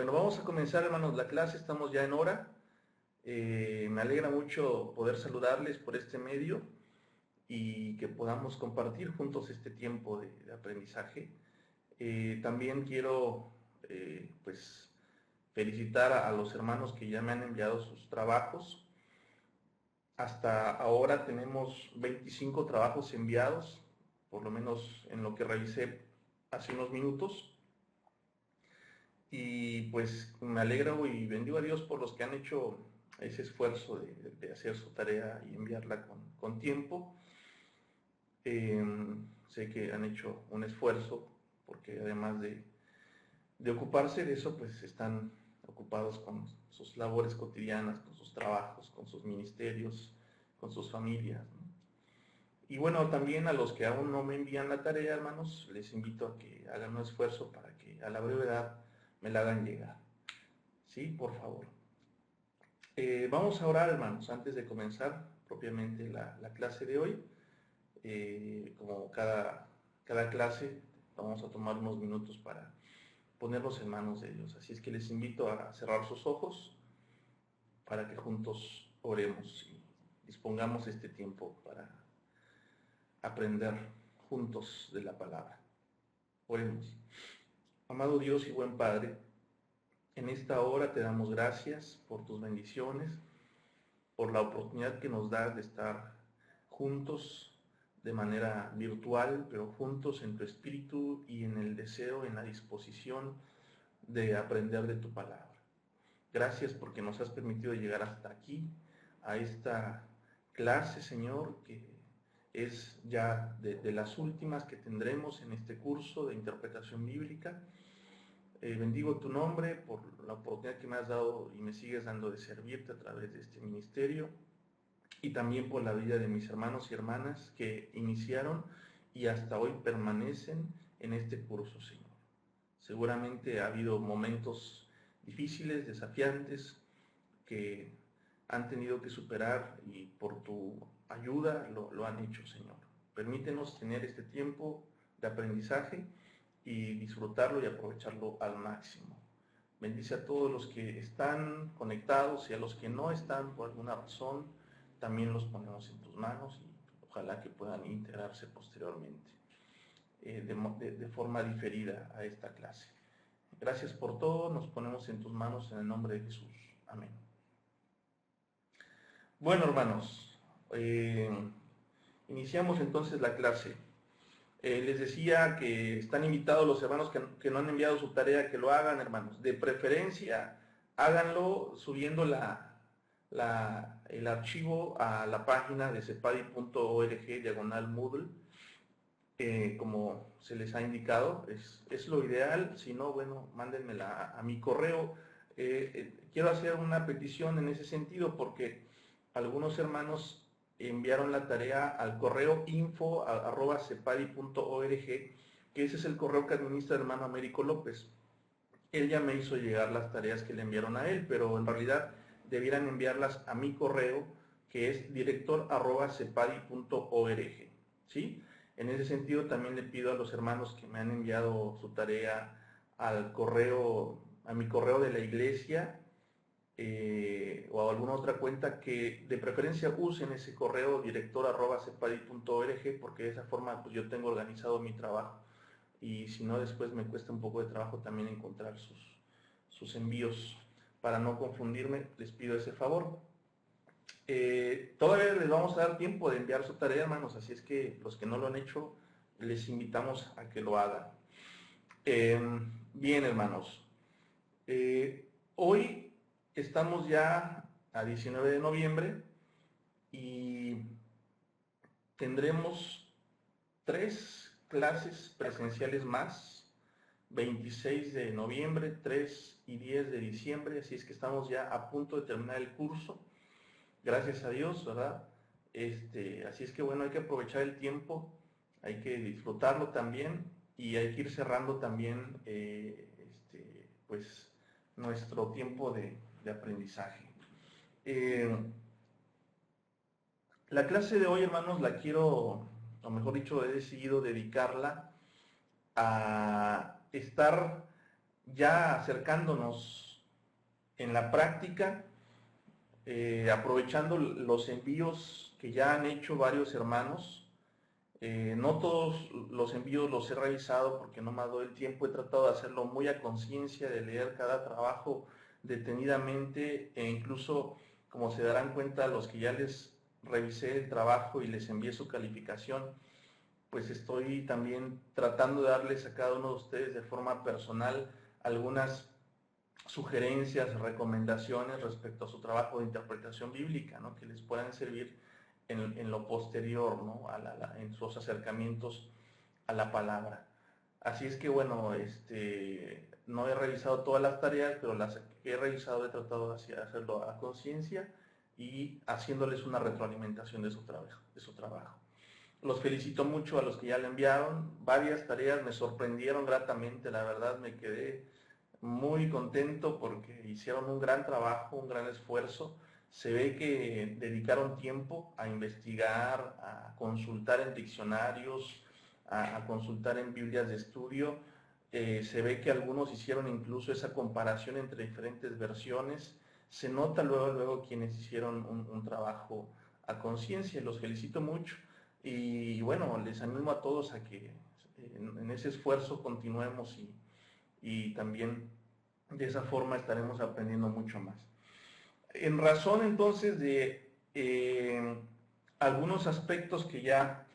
Bueno, vamos a comenzar, hermanos, la clase, estamos ya en hora. Me alegra mucho poder saludarles por este medio y que podamos compartir juntos este tiempo de aprendizaje. También quiero, pues, felicitar a los hermanos que ya me han enviado sus trabajos. Hasta ahora tenemos 25 trabajos enviados, por lo menos en lo que revisé hace unos minutos. Y pues me alegro y bendigo a Dios por los que han hecho ese esfuerzo de hacer su tarea y enviarla con tiempo. Sé que han hecho un esfuerzo porque además de ocuparse de eso, pues están ocupados con sus labores cotidianas, con sus trabajos, con sus ministerios, con sus familias, ¿no? Y bueno, también a los que aún no me envían la tarea, hermanos, les invito a que hagan un esfuerzo para que a la brevedad me la hagan llegar. Sí, por favor. Vamos a orar, hermanos, antes de comenzar propiamente la clase de hoy. Como cada clase, vamos a tomar unos minutos para ponerlos en manos de Dios. Así es que les invito a cerrar sus ojos para que juntos oremos y dispongamos este tiempo para aprender juntos de la palabra. Oremos. Amado Dios y buen Padre, en esta hora te damos gracias por tus bendiciones, por la oportunidad que nos das de estar juntos de manera virtual, pero juntos en tu espíritu y en el deseo, en la disposición de aprender de tu palabra. Gracias porque nos has permitido llegar hasta aquí, a esta clase, Señor, que es ya de las últimas que tendremos en este curso de interpretación bíblica. Bendigo tu nombre por la oportunidad que me has dado y me sigues dando de servirte a través de este ministerio, y también por la vida de mis hermanos y hermanas que iniciaron y hasta hoy permanecen en este curso, Señor. Seguramente ha habido momentos difíciles, desafiantes, que han tenido que superar y por tu ayuda lo han hecho, Señor. Permítenos tener este tiempo de aprendizaje y disfrutarlo y aprovecharlo al máximo. Bendice a todos los que están conectados y a los que no están por alguna razón, también los ponemos en tus manos y ojalá que puedan integrarse posteriormente de forma diferida a esta clase. Gracias por todo, nos ponemos en tus manos en el nombre de Jesús. Amén. Bueno, hermanos, iniciamos entonces la clase. Les decía que están invitados los hermanos que no han enviado su tarea, que lo hagan, hermanos. De preferencia, háganlo subiendo el archivo a la página de cepadi.org/Moodle, como se les ha indicado. Es lo ideal. Si no, bueno, mándenmela a mi correo. Quiero hacer una petición en ese sentido porque algunos hermanos enviaron la tarea al correo info@cepadi.org, que ese es el correo que administra el hermano Américo López. Él ya me hizo llegar las tareas que le enviaron a él, pero en realidad debieran enviarlas a mi correo, que es director@cepadi.org, ¿sí? En ese sentido también le pido a los hermanos que me han enviado su tarea al correo, a mi correo de la iglesia, o a alguna otra cuenta, que de preferencia usen ese correo director@cepadi.org, porque de esa forma pues yo tengo organizado mi trabajo, y si no después me cuesta un poco de trabajo también encontrar sus envíos. Para no confundirme, les pido ese favor. Todavía les vamos a dar tiempo de enviar su tarea, hermanos, así es que los que no lo han hecho, les invitamos a que lo hagan. Bien, hermanos, hoy estamos ya a 19 de noviembre y tendremos 3 clases presenciales más, 26 de noviembre, 3 y 10 de diciembre, así es que estamos ya a punto de terminar el curso, gracias a Dios, ¿verdad? Así es que bueno, hay que aprovechar el tiempo, hay que disfrutarlo también y hay que ir cerrando también pues nuestro tiempo de aprendizaje. La clase de hoy, hermanos, la quiero, o mejor dicho, he decidido dedicarla a estar ya acercándonos en la práctica, aprovechando los envíos que ya han hecho varios hermanos. No todos los envíos los he revisado porque no me ha dado el tiempo, he tratado de hacerlo muy a conciencia, de leer cada trabajo detenidamente e incluso, como se darán cuenta los que ya les revisé el trabajo y les envié su calificación, pues estoy también tratando de darles a cada uno de ustedes de forma personal algunas sugerencias, recomendaciones respecto a su trabajo de interpretación bíblica, ¿no? Que les puedan servir en lo posterior, ¿no? En sus acercamientos a la palabra. Así es que bueno, no he revisado todas las tareas, pero las que he revisado he tratado de hacerlo a conciencia y haciéndoles una retroalimentación de su trabajo. Los felicito mucho a los que ya le enviaron. Varias tareas me sorprendieron gratamente, la verdad me quedé muy contento porque hicieron un gran trabajo, un gran esfuerzo. Se ve que dedicaron tiempo a investigar, a consultar en diccionarios, a consultar en Biblias de estudio. Se ve que algunos hicieron incluso esa comparación entre diferentes versiones. Se nota luego quienes hicieron un trabajo a conciencia. Los felicito mucho. Y bueno, les animo a todos a que en ese esfuerzo continuemos y también de esa forma estaremos aprendiendo mucho más. En razón entonces de algunos aspectos que ya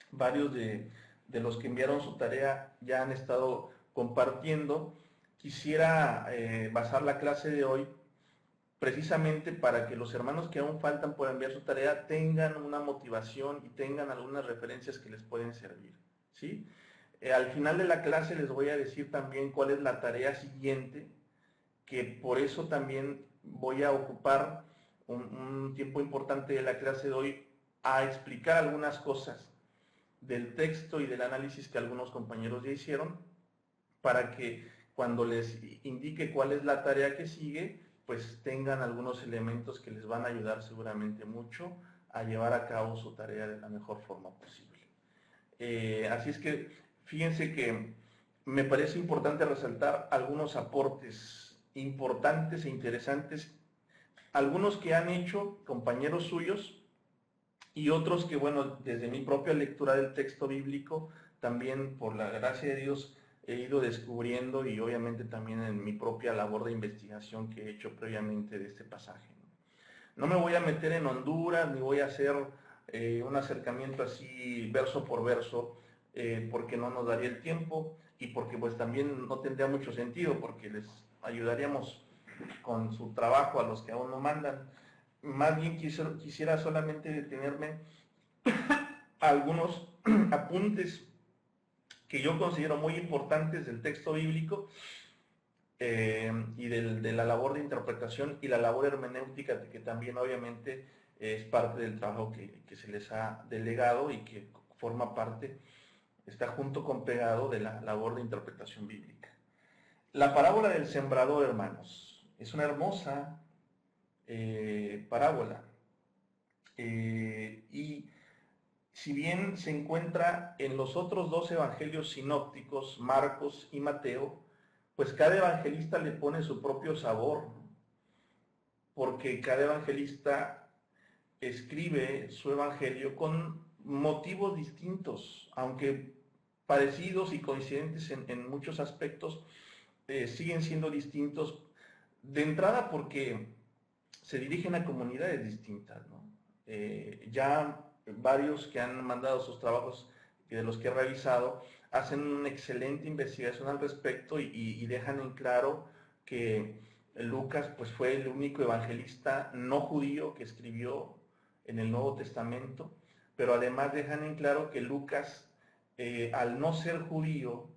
varios de los que enviaron su tarea ya han estado compartiendo, quisiera basar la clase de hoy precisamente para que los hermanos que aún faltan por enviar su tarea tengan una motivación y tengan algunas referencias que les pueden servir, ¿sí? Al final de la clase les voy a decir también cuál es la tarea siguiente, que por eso también voy a ocupar un tiempo importante de la clase de hoy a explicar algunas cosas del texto y del análisis que algunos compañeros ya hicieron, para que cuando les indique cuál es la tarea que sigue, pues tengan algunos elementos que les van a ayudar seguramente mucho a llevar a cabo su tarea de la mejor forma posible. Así es que fíjense que me parece importante resaltar algunos aportes importantes e interesantes, algunos que han hecho compañeros suyos y otros que, bueno, desde mi propia lectura del texto bíblico, también por la gracia de Dios he ido descubriendo y obviamente también en mi propia labor de investigación que he hecho previamente de este pasaje. No me voy a meter en Honduras, ni voy a hacer un acercamiento así verso por verso, porque no nos daría el tiempo y porque pues también no tendría mucho sentido, porque les ayudaríamos con su trabajo a los que aún no mandan. Más bien quisiera solamente detenerme a algunos apuntes que yo considero muy importantes del texto bíblico y de la labor de interpretación y la labor hermenéutica, que también obviamente es parte del trabajo que se les ha delegado y que forma parte, está junto con pegado de la labor de interpretación bíblica. La parábola del sembrador, hermanos, es una hermosa parábola. Y si bien se encuentra en los otros dos evangelios sinópticos, Marcos y Mateo, pues cada evangelista le pone su propio sabor, porque cada evangelista escribe su evangelio con motivos distintos, aunque parecidos y coincidentes en muchos aspectos, siguen siendo distintos de entrada porque se dirigen a comunidades distintas, ¿no? Ya varios que han mandado sus trabajos y de los que he revisado hacen una excelente investigación al respecto y dejan en claro que Lucas pues fue el único evangelista no judío que escribió en el Nuevo Testamento, pero además dejan en claro que Lucas, al no ser judío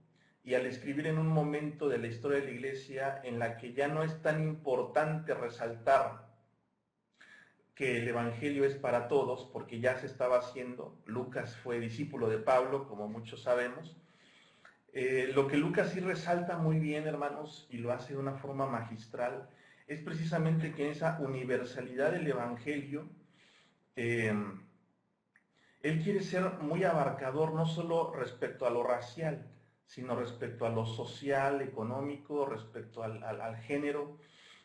y al escribir en un momento de la historia de la iglesia en la que ya no es tan importante resaltar que el evangelio es para todos, porque ya se estaba haciendo, Lucas fue discípulo de Pablo, como muchos sabemos. Lo que Lucas sí resalta muy bien, hermanos, y lo hace de una forma magistral, es precisamente que en esa universalidad del evangelio, él quiere ser muy abarcador, no solo respecto a lo racial, sino respecto a lo social, económico, respecto al género.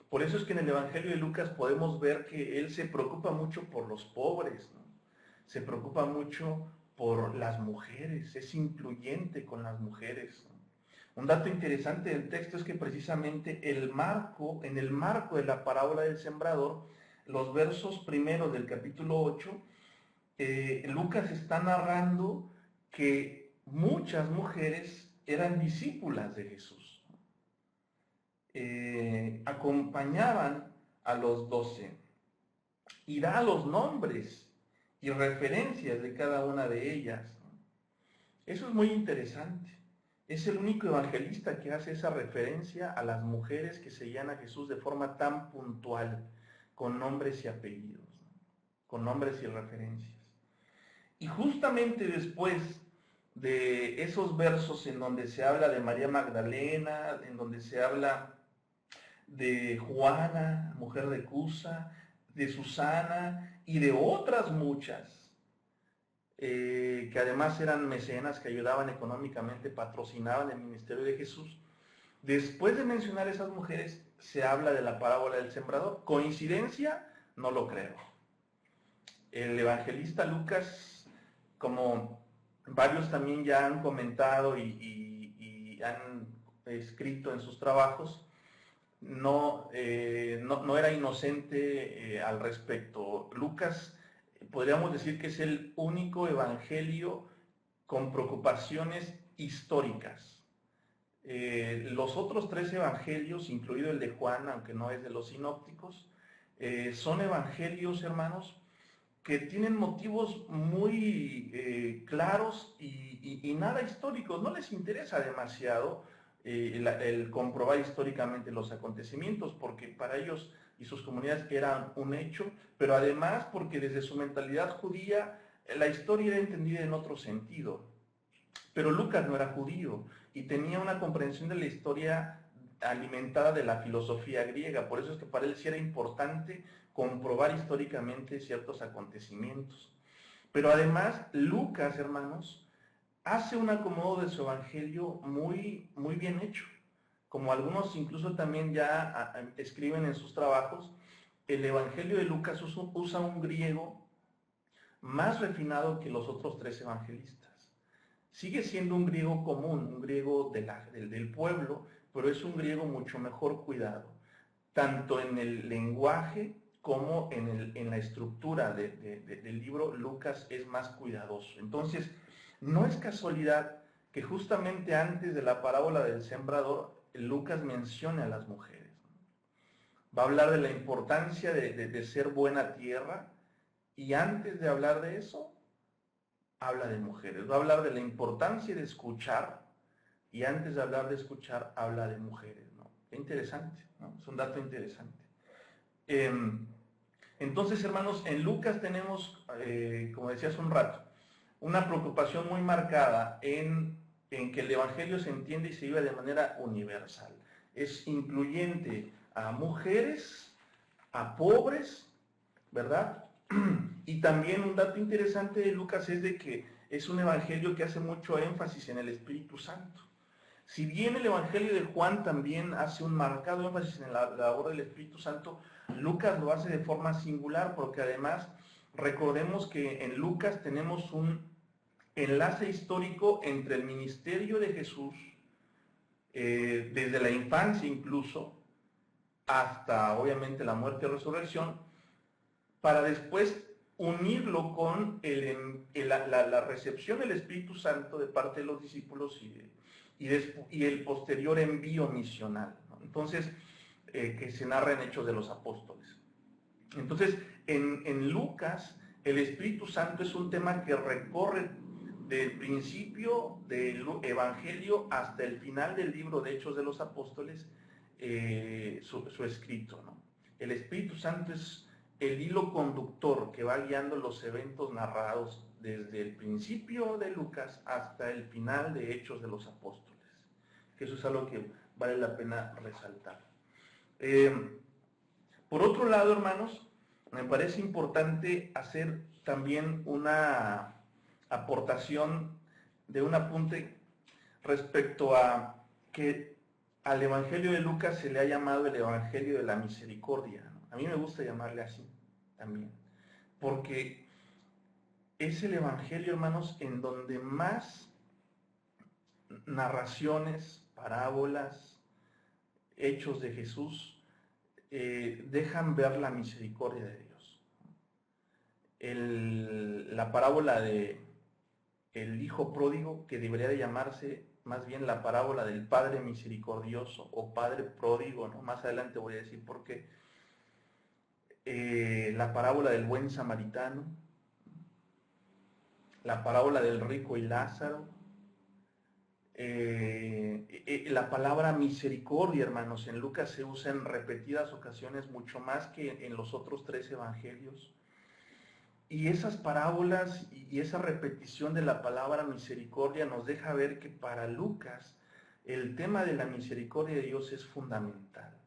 Por eso es que en el Evangelio de Lucas podemos ver que él se preocupa mucho por los pobres, ¿no? Se preocupa mucho por las mujeres, es incluyente con las mujeres, ¿no? Un dato interesante del texto es que precisamente en el marco de la parábola del sembrador, los versos primeros del capítulo 8, Lucas está narrando que muchas mujeres eran discípulas de Jesús. Acompañaban a los 12 y da los nombres y referencias de cada una de ellas. Eso es muy interesante. Es el único evangelista que hace esa referencia a las mujeres que seguían a Jesús de forma tan puntual, con nombres y apellidos, con nombres y referencias. Y justamente después de esos versos en donde se habla de María Magdalena, en donde se habla de Juana, mujer de Cusa, de Susana y de otras muchas, que además eran mecenas que ayudaban económicamente, patrocinaban el ministerio de Jesús. Después de mencionar esas mujeres, se habla de la parábola del sembrador. ¿Coincidencia? No lo creo. El evangelista Lucas, como varios también ya han comentado y han escrito en sus trabajos, no era inocente al respecto. Lucas, podríamos decir que es el único evangelio con preocupaciones históricas. Los otros 3 evangelios, incluido el de Juan, aunque no es de los sinópticos, son evangelios, hermanos, que tienen motivos muy claros y nada históricos. No les interesa demasiado el comprobar históricamente los acontecimientos, porque para ellos y sus comunidades eran un hecho, pero además porque desde su mentalidad judía la historia era entendida en otro sentido. Pero Lucas no era judío y tenía una comprensión de la historia alimentada de la filosofía griega. Por eso es que para él sí era importante comprobar históricamente ciertos acontecimientos. Pero además, Lucas, hermanos, hace un acomodo de su evangelio muy, muy bien hecho. Como algunos incluso también ya escriben en sus trabajos, el evangelio de Lucas usa un griego más refinado que los otros 3 evangelistas. Sigue siendo un griego común, un griego del pueblo, pero es un griego mucho mejor cuidado, tanto en el lenguaje como en la estructura del libro. Lucas es más cuidadoso. Entonces, no es casualidad que justamente antes de la parábola del sembrador, Lucas mencione a las mujeres. Va a hablar de la importancia de ser buena tierra, y antes de hablar de eso, habla de mujeres. Va a hablar de la importancia de escuchar, y antes de hablar de escuchar, habla de mujeres, ¿no? Qué interesante, ¿no? Es un dato interesante. Entonces, hermanos, en Lucas tenemos, como decía hace un rato, una preocupación muy marcada en que el Evangelio se entiende y se vive de manera universal. Es incluyente a mujeres, a pobres, ¿verdad? Y también un dato interesante de Lucas es de que es un evangelio que hace mucho énfasis en el Espíritu Santo. Si bien el evangelio de Juan también hace un marcado énfasis en la labor del Espíritu Santo, Lucas lo hace de forma singular, porque además recordemos que en Lucas tenemos un enlace histórico entre el ministerio de Jesús, desde la infancia incluso, hasta obviamente la muerte y resurrección, para después unirlo con la recepción del Espíritu Santo de parte de los discípulos y el posterior envío misional, ¿no? Entonces, que se narra en Hechos de los Apóstoles. Entonces, en Lucas, el Espíritu Santo es un tema que recorre del principio del Evangelio hasta el final del libro de Hechos de los Apóstoles, su escrito, ¿no? El Espíritu Santo es el hilo conductor que va guiando los eventos narrados desde el principio de Lucas hasta el final de Hechos de los Apóstoles. Que eso es algo que vale la pena resaltar. Por otro lado, hermanos, me parece importante hacer también una aportación de un apunte respecto a que al Evangelio de Lucas se le ha llamado el Evangelio de la Misericordia, ¿no? A mí me gusta llamarle así también, porque es el Evangelio, hermanos, en donde más narraciones, parábolas, hechos de Jesús dejan ver la misericordia de Dios. La parábola de el hijo pródigo, que debería de llamarse más bien la parábola del padre misericordioso o padre pródigo, ¿no? Más adelante voy a decir por qué. La parábola del buen samaritano, la parábola del rico y Lázaro, la palabra misericordia, hermanos, en Lucas se usa en repetidas ocasiones, mucho más que en los otros 3 evangelios. Y esas parábolas y esa repetición de la palabra misericordia nos deja ver que para Lucas el tema de la misericordia de Dios es fundamental.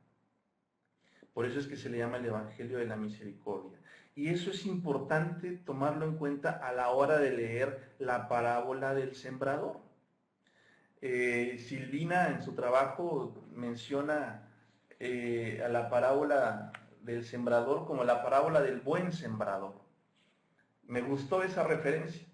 Por eso es que se le llama el Evangelio de la Misericordia. Y eso es importante tomarlo en cuenta a la hora de leer la parábola del sembrador. Silvina en su trabajo menciona a la parábola del sembrador como la parábola del buen sembrador. Me gustó esa referencia.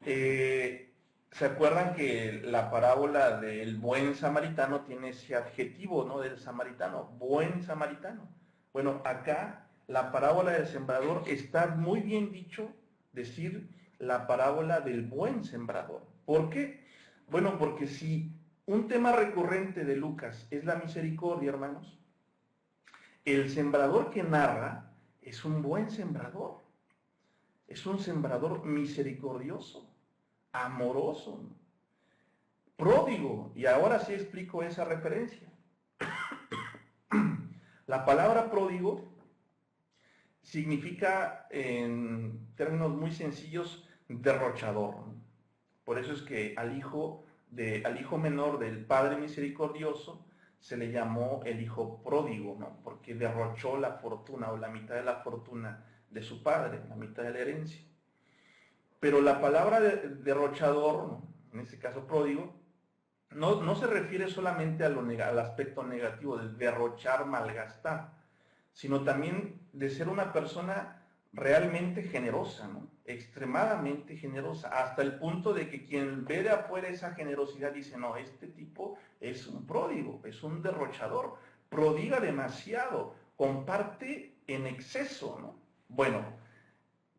¿Se acuerdan que la parábola del buen samaritano tiene ese adjetivo, ¿no? Del samaritano, buen samaritano. Bueno, acá la parábola del sembrador está muy bien dicho decir la parábola del buen sembrador. ¿Por qué? Bueno, porque si un tema recurrente de Lucas es la misericordia, hermanos, el sembrador que narra es un buen sembrador. Es un sembrador misericordioso, amoroso, pródigo. Y ahora sí explico esa referencia. La palabra pródigo significa, en términos muy sencillos, derrochador. Por eso es que al hijo menor del Padre misericordioso se le llamó el hijo pródigo, ¿no? Porque derrochó la fortuna o la mitad de la fortuna de su padre, la mitad de la herencia. Pero la palabra derrochador, ¿no? En este caso pródigo, no se refiere solamente al aspecto negativo de derrochar, malgastar, sino también de ser una persona realmente generosa, ¿no? Extremadamente generosa, hasta el punto de que quien ve de afuera esa generosidad dice, no, este tipo es un pródigo, es un derrochador, prodiga demasiado, comparte en exceso, ¿no? Bueno,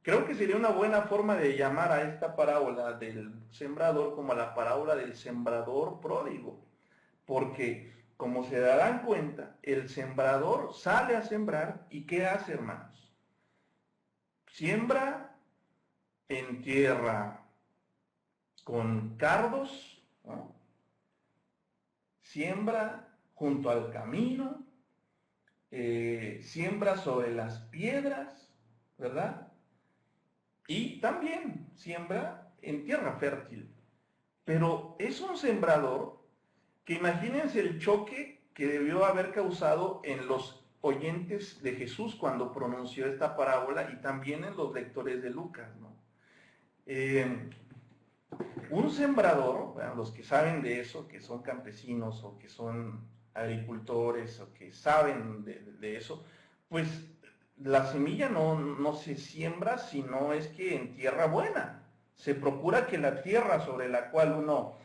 creo que sería una buena forma de llamar a esta parábola del sembrador como la parábola del sembrador pródigo, porque como se darán cuenta, el sembrador sale a sembrar y ¿qué hace, hermanos? Siembra en tierra con cardos, ¿no? Siembra junto al camino, siembra sobre las piedras, ¿verdad? Y también siembra en tierra fértil. Pero es un sembrador que imagínense el choque que debió haber causado en los oyentes de Jesús cuando pronunció esta parábola y también en los lectores de Lucas, ¿no? Un sembrador, bueno, los que saben de eso, que son campesinos o que son agricultores o que saben de eso, pues la semilla no se siembra si no es que en tierra buena. Se procura que la tierra sobre la cual uno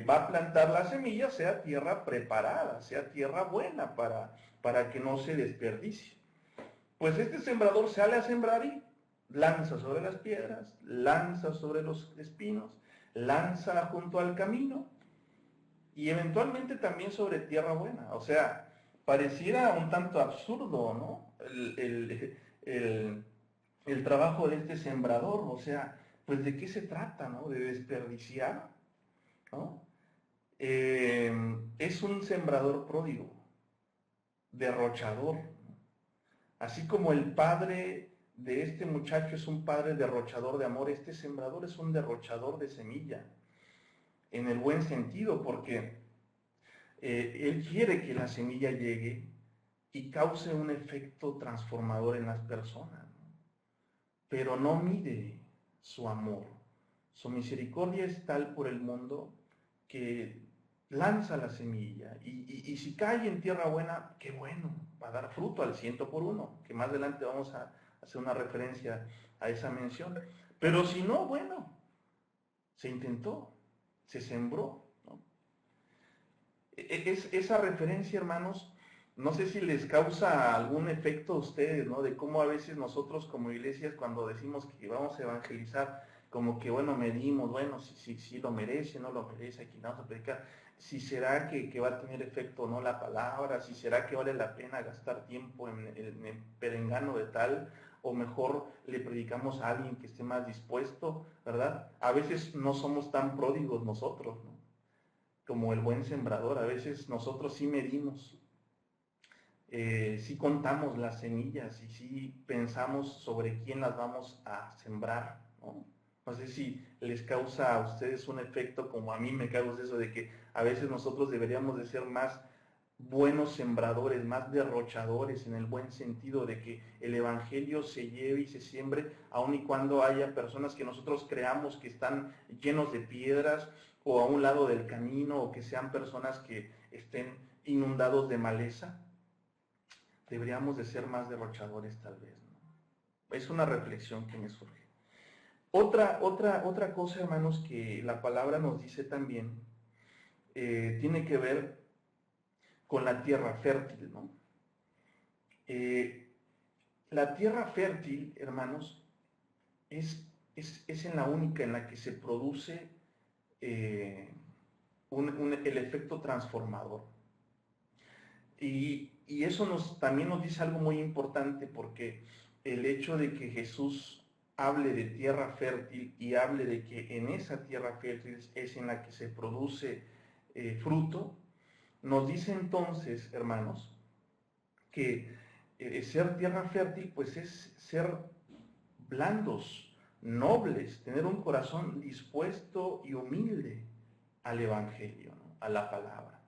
va a plantar la semilla sea tierra preparada, sea tierra buena para que no se desperdicie. Pues este sembrador sale a sembrar y lanza sobre las piedras, lanza sobre los espinos, lanza junto al camino y eventualmente también sobre tierra buena. O sea, pareciera un tanto absurdo, ¿no? El trabajo de este sembrador, o sea, pues de qué se trata, ¿no? De desperdiciar, ¿no? Es un sembrador pródigo, derrochador, ¿no? Así como el padre de este muchacho es un padre derrochador de amor, este sembrador es un derrochador de semilla, en el buen sentido, porque él quiere que la semilla llegue y cause un efecto transformador en las personas, ¿no? Pero no mide su amor. Su misericordia es tal por el mundo que lanza la semilla y si cae en tierra buena, qué bueno, va a dar fruto al 100 por 1, que más adelante vamos a hacer una referencia a esa mención. Pero si no, bueno, se intentó, se sembró, ¿no? Esa referencia, hermanos, no sé si les causa algún efecto a ustedes, ¿no? De cómo a veces nosotros como iglesias, cuando decimos que vamos a evangelizar, como que, bueno, medimos, bueno, si lo merece, no lo merece, aquí vamos a predicar, si será que va a tener efecto o no la palabra, si será que vale la pena gastar tiempo en perengano de tal, o mejor le predicamos a alguien que esté más dispuesto, ¿verdad? A veces no somos tan pródigos nosotros, ¿no? Como el buen sembrador, a veces nosotros sí medimos, sí contamos las semillas y sí pensamos sobre quién las vamos a sembrar, ¿no? No sé si les causa a ustedes un efecto como a mí me causa eso de que a veces nosotros deberíamos de ser más buenos sembradores, más derrochadores en el buen sentido de que el evangelio se lleve y se siembre, aun y cuando haya personas que nosotros creamos que están llenos de piedras o a un lado del camino, o que sean personas que estén inundados de maleza. Deberíamos de ser más derrochadores tal vez, ¿no? Es una reflexión que me surge. Otra cosa, hermanos, que la palabra nos dice también, tiene que ver con la tierra fértil, ¿no? La tierra fértil, hermanos, es en la única en la que se produce el efecto transformador. Y eso también nos dice algo muy importante, porque el hecho de que Jesús hable de tierra fértil y hable de que en esa tierra fértil es en la que se produce fruto, nos dice entonces, hermanos, que ser tierra fértil pues es ser blandos, nobles, tener un corazón dispuesto y humilde al Evangelio, ¿no? A la palabra.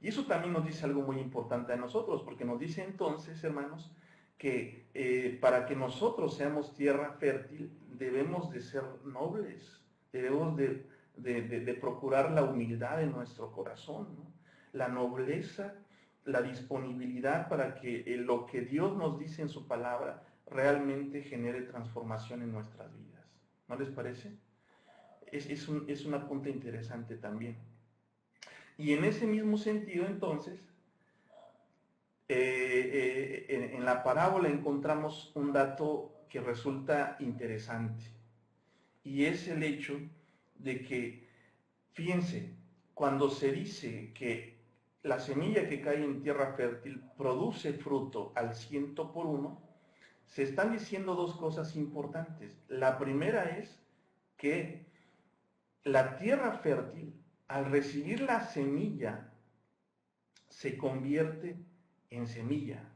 Y eso también nos dice algo muy importante a nosotros, porque nos dice entonces, hermanos, que para que nosotros seamos tierra fértil debemos de ser nobles, debemos de procurar la humildad en nuestro corazón, ¿no? La nobleza, la disponibilidad para que lo que Dios nos dice en su palabra realmente genere transformación en nuestras vidas. ¿No les parece? Es un apunte interesante también. Y en ese mismo sentido, entonces, en la parábola encontramos un dato que resulta interesante, y es el hecho de que, fíjense, cuando se dice que la semilla que cae en tierra fértil produce fruto al 100 por 1, se están diciendo dos cosas importantes. La primera es que la tierra fértil, al recibir la semilla, se convierte en semilla.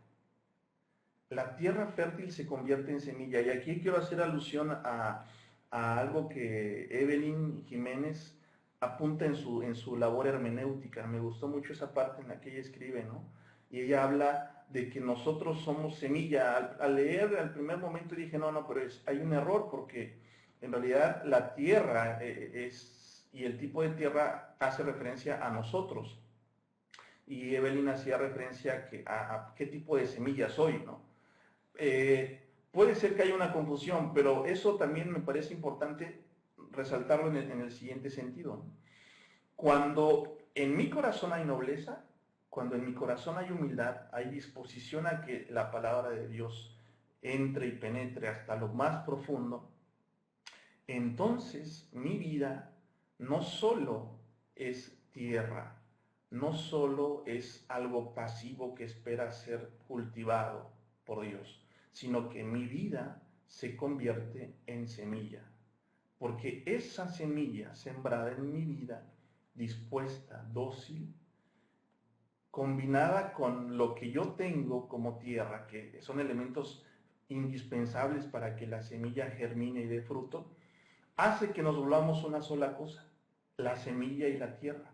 La tierra fértil se convierte en semilla. Y aquí quiero hacer alusión a algo que Evelyn Jiménez apunta en su labor hermenéutica. Me gustó mucho esa parte en la que ella escribe, ¿no? Y ella habla de que nosotros somos semilla. Al leer al primer momento dije, no, pero hay un error, porque en realidad la tierra y el tipo de tierra hace referencia a nosotros. Y Evelyn hacía referencia a qué tipo de semilla soy, ¿no? Puede ser que haya una confusión, pero eso también me parece importante resaltarlo en el siguiente sentido. Cuando en mi corazón hay nobleza, cuando en mi corazón hay humildad, hay disposición a que la palabra de Dios entre y penetre hasta lo más profundo, entonces mi vida no solo es tierra, no solo es algo pasivo que espera ser cultivado por Dios, sino que mi vida se convierte en semilla. Porque esa semilla sembrada en mi vida, dispuesta, dócil, combinada con lo que yo tengo como tierra, que son elementos indispensables para que la semilla germine y dé fruto, hace que nos volvamos una sola cosa, la semilla y la tierra.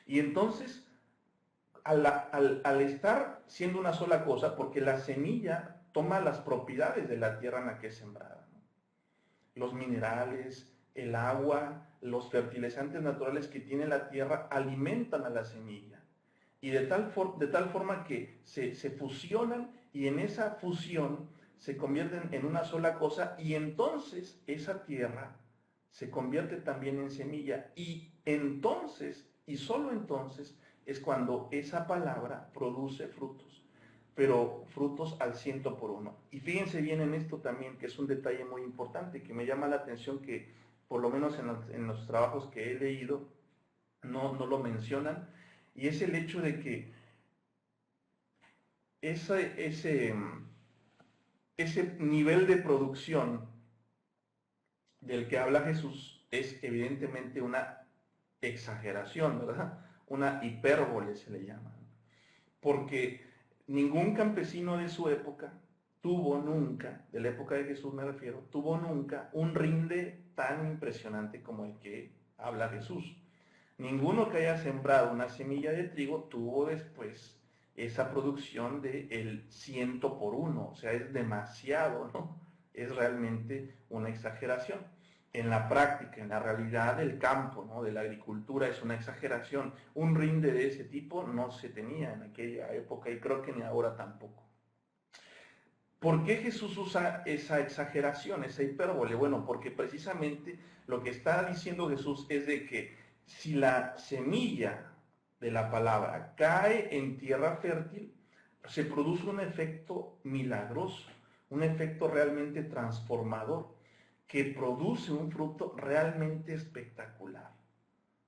Y entonces, al estar siendo una sola cosa, porque la semilla toma las propiedades de la tierra en la que es sembrada, ¿no? Los minerales, el agua, los fertilizantes naturales que tiene la tierra alimentan a la semilla. Y de tal forma que se fusionan y en esa fusión se convierten en una sola cosa y entonces esa tierra se convierte también en semilla y entonces, y solo entonces, es cuando esa palabra produce frutos, pero frutos al 100 por 1. Y fíjense bien en esto también, que es un detalle muy importante, que me llama la atención que, por lo menos en los trabajos que he leído, no lo mencionan, y es el hecho de que ese nivel de producción del que habla Jesús es evidentemente una exageración, ¿verdad? Una hipérbole se le llama. Porque ningún campesino de su época tuvo nunca, de la época de Jesús me refiero, tuvo nunca un rinde tan impresionante como el que habla Jesús. Ninguno que haya sembrado una semilla de trigo tuvo después esa producción de el 100 por 1, o sea, es demasiado, ¿no? Es realmente una exageración. En la práctica, en la realidad del campo, ¿no? De la agricultura, es una exageración. Un rinde de ese tipo no se tenía en aquella época y creo que ni ahora tampoco. ¿Por qué Jesús usa esa exageración, esa hipérbole? Bueno, porque precisamente lo que está diciendo Jesús es de que si la semilla de la palabra cae en tierra fértil, se produce un efecto milagroso, un efecto realmente transformador, que produce un fruto realmente espectacular.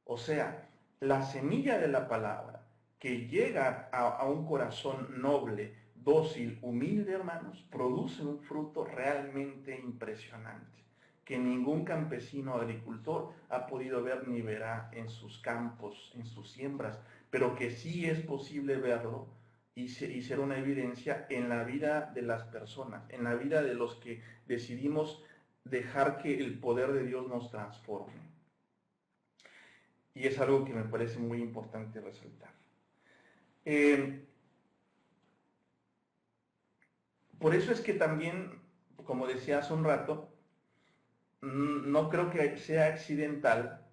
O sea, la semilla de la palabra que llega a un corazón noble, dócil, humilde, hermanos, produce un fruto realmente impresionante, que ningún campesino agricultor ha podido ver ni verá en sus campos, en sus siembras, pero que sí es posible verlo y ser una evidencia en la vida de las personas, en la vida de los que decidimos dejar que el poder de Dios nos transforme. Y es algo que me parece muy importante resaltar. Por eso es que también, como decía hace un rato, no creo que sea accidental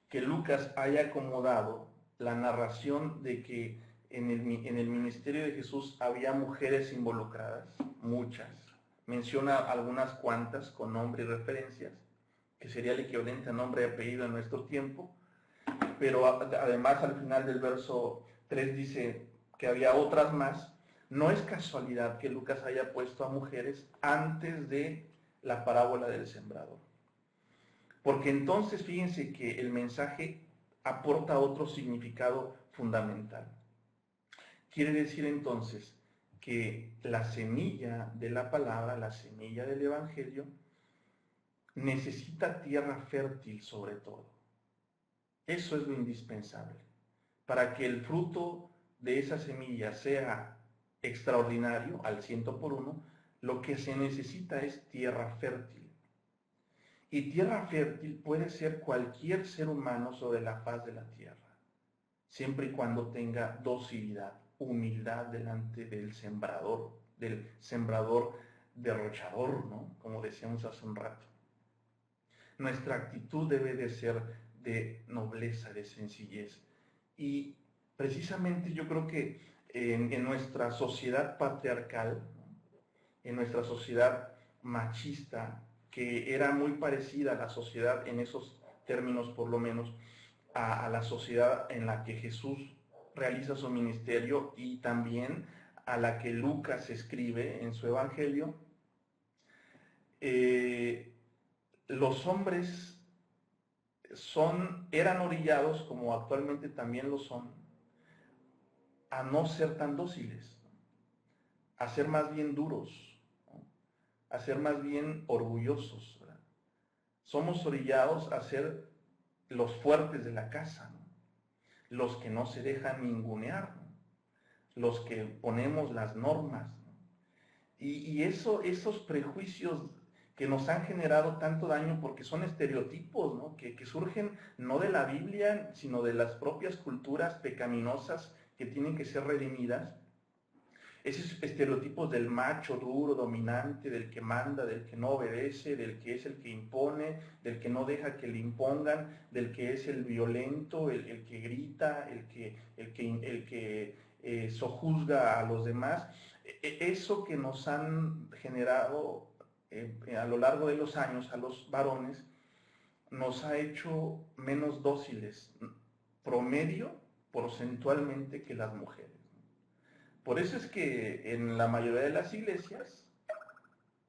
que Lucas haya acomodado la narración de que en el ministerio de Jesús había mujeres involucradas, muchas. Menciona algunas cuantas con nombre y referencias, que sería el equivalente a nombre y apellido en nuestro tiempo, pero además al final del verso 3 dice que había otras más. No es casualidad que Lucas haya puesto a mujeres antes de la parábola del sembrador. Porque entonces fíjense que el mensaje aporta otro significado fundamental. Quiere decir entonces que la semilla de la palabra, la semilla del evangelio, necesita tierra fértil sobre todo. Eso es lo indispensable. Para que el fruto de esa semilla sea extraordinario, al 100 por 1, lo que se necesita es tierra fértil. Y tierra fértil puede ser cualquier ser humano sobre la faz de la tierra, siempre y cuando tenga docilidad, humildad delante del sembrador derrochador, ¿no? Como decíamos hace un rato. Nuestra actitud debe de ser de nobleza, de sencillez. Y precisamente yo creo que en nuestra sociedad patriarcal, en nuestra sociedad machista, que era muy parecida a la sociedad en esos términos por lo menos, a la sociedad en la que Jesús realiza su ministerio y también a la que Lucas escribe en su evangelio, los hombres eran orillados, como actualmente también lo son, a no ser tan dóciles, a ser más bien duros, ¿no? A ser más bien orgullosos, ¿verdad? Somos orillados a ser los fuertes de la casa, ¿no? Los que no se dejan ningunear, ¿no? Los que ponemos las normas, ¿no? Y esos prejuicios que nos han generado tanto daño porque son estereotipos, ¿no? Que surgen no de la Biblia, sino de las propias culturas pecaminosas que tienen que ser redimidas. esos estereotipos del macho duro, dominante, del que manda, del que no obedece, del que es el que impone, del que no deja que le impongan, del que es el violento, el que grita, el que sojuzga a los demás. Eso que nos han generado a lo largo de los años a los varones, nos ha hecho menos dóciles, promedio, porcentualmente, que las mujeres. Por eso es que en la mayoría de las iglesias,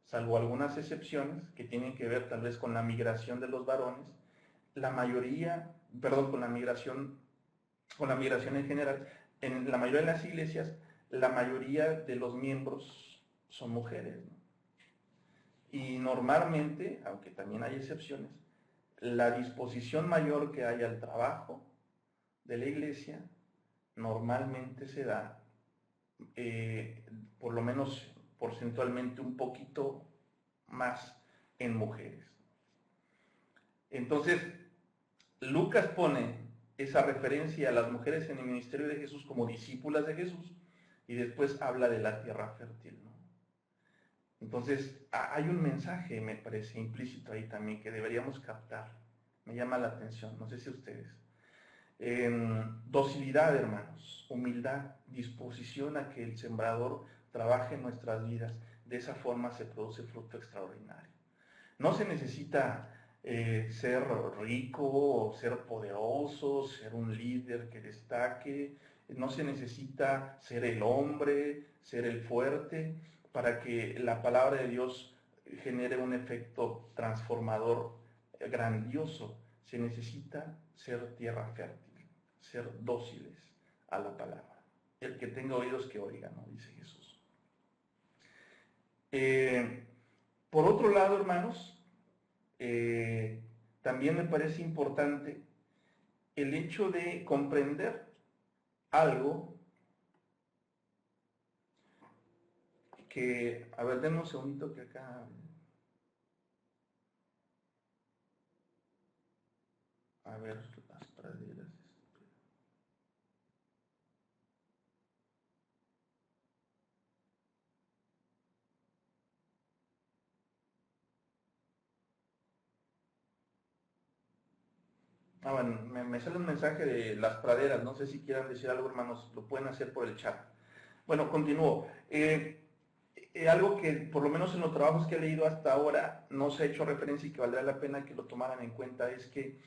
salvo algunas excepciones que tienen que ver tal vez con la migración de los varones, la mayoría, perdón, con la migración en general, en la mayoría de las iglesias, la mayoría de los miembros son mujeres, ¿no? Y normalmente, aunque también hay excepciones, la disposición mayor que hay al trabajo de la iglesia normalmente se da, por lo menos porcentualmente, un poquito más en mujeres. Entonces, Lucas pone esa referencia a las mujeres en el ministerio de Jesús como discípulas de Jesús, y después habla de la tierra fértil, ¿no? Entonces, hay un mensaje, me parece, implícito ahí también, que deberíamos captar. Me llama la atención, no sé si ustedes. Docilidad, hermanos, humildad, disposición a que el sembrador trabaje en nuestras vidas. De esa forma se produce fruto extraordinario. No se necesita ser rico, o ser poderoso, ser un líder que destaque. No se necesita ser el hombre, ser el fuerte, para que la palabra de Dios genere un efecto transformador grandioso. Se necesita ser tierra fértil, ser dóciles a la palabra. El que tenga oídos que oiga, ¿no? Dice Jesús. Por otro lado, hermanos, también me parece importante el hecho de comprender algo que, a ver, denme un segundito que acá... A ver, las praderas... bueno, me sale un mensaje de las praderas, no sé si quieran decir algo, hermanos, lo pueden hacer por el chat. Bueno, continúo. Algo que por lo menos en los trabajos que he leído hasta ahora no se ha hecho referencia y que valdría la pena que lo tomaran en cuenta es que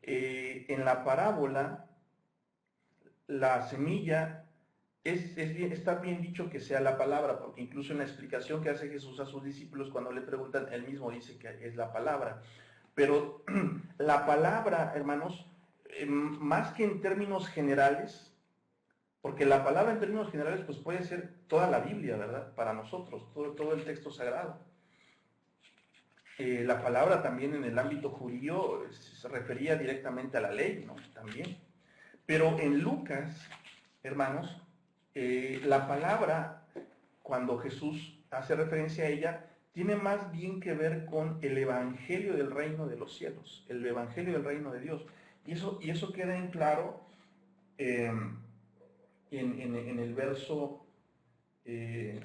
en la parábola la semilla está bien dicho que sea la palabra, porque incluso en la explicación que hace Jesús a sus discípulos cuando le preguntan, él mismo dice que es la palabra. Pero la palabra, hermanos, más que en términos generales, porque la palabra en términos generales pues puede ser toda la Biblia, ¿verdad? Para nosotros, todo el texto sagrado. La palabra también en el ámbito judío se refería directamente a la ley, ¿no? También. Pero en Lucas, hermanos, la palabra, cuando Jesús hace referencia a ella, tiene más bien que ver con el evangelio del reino de los cielos, el evangelio del reino de Dios. Y eso queda en claro en el verso... en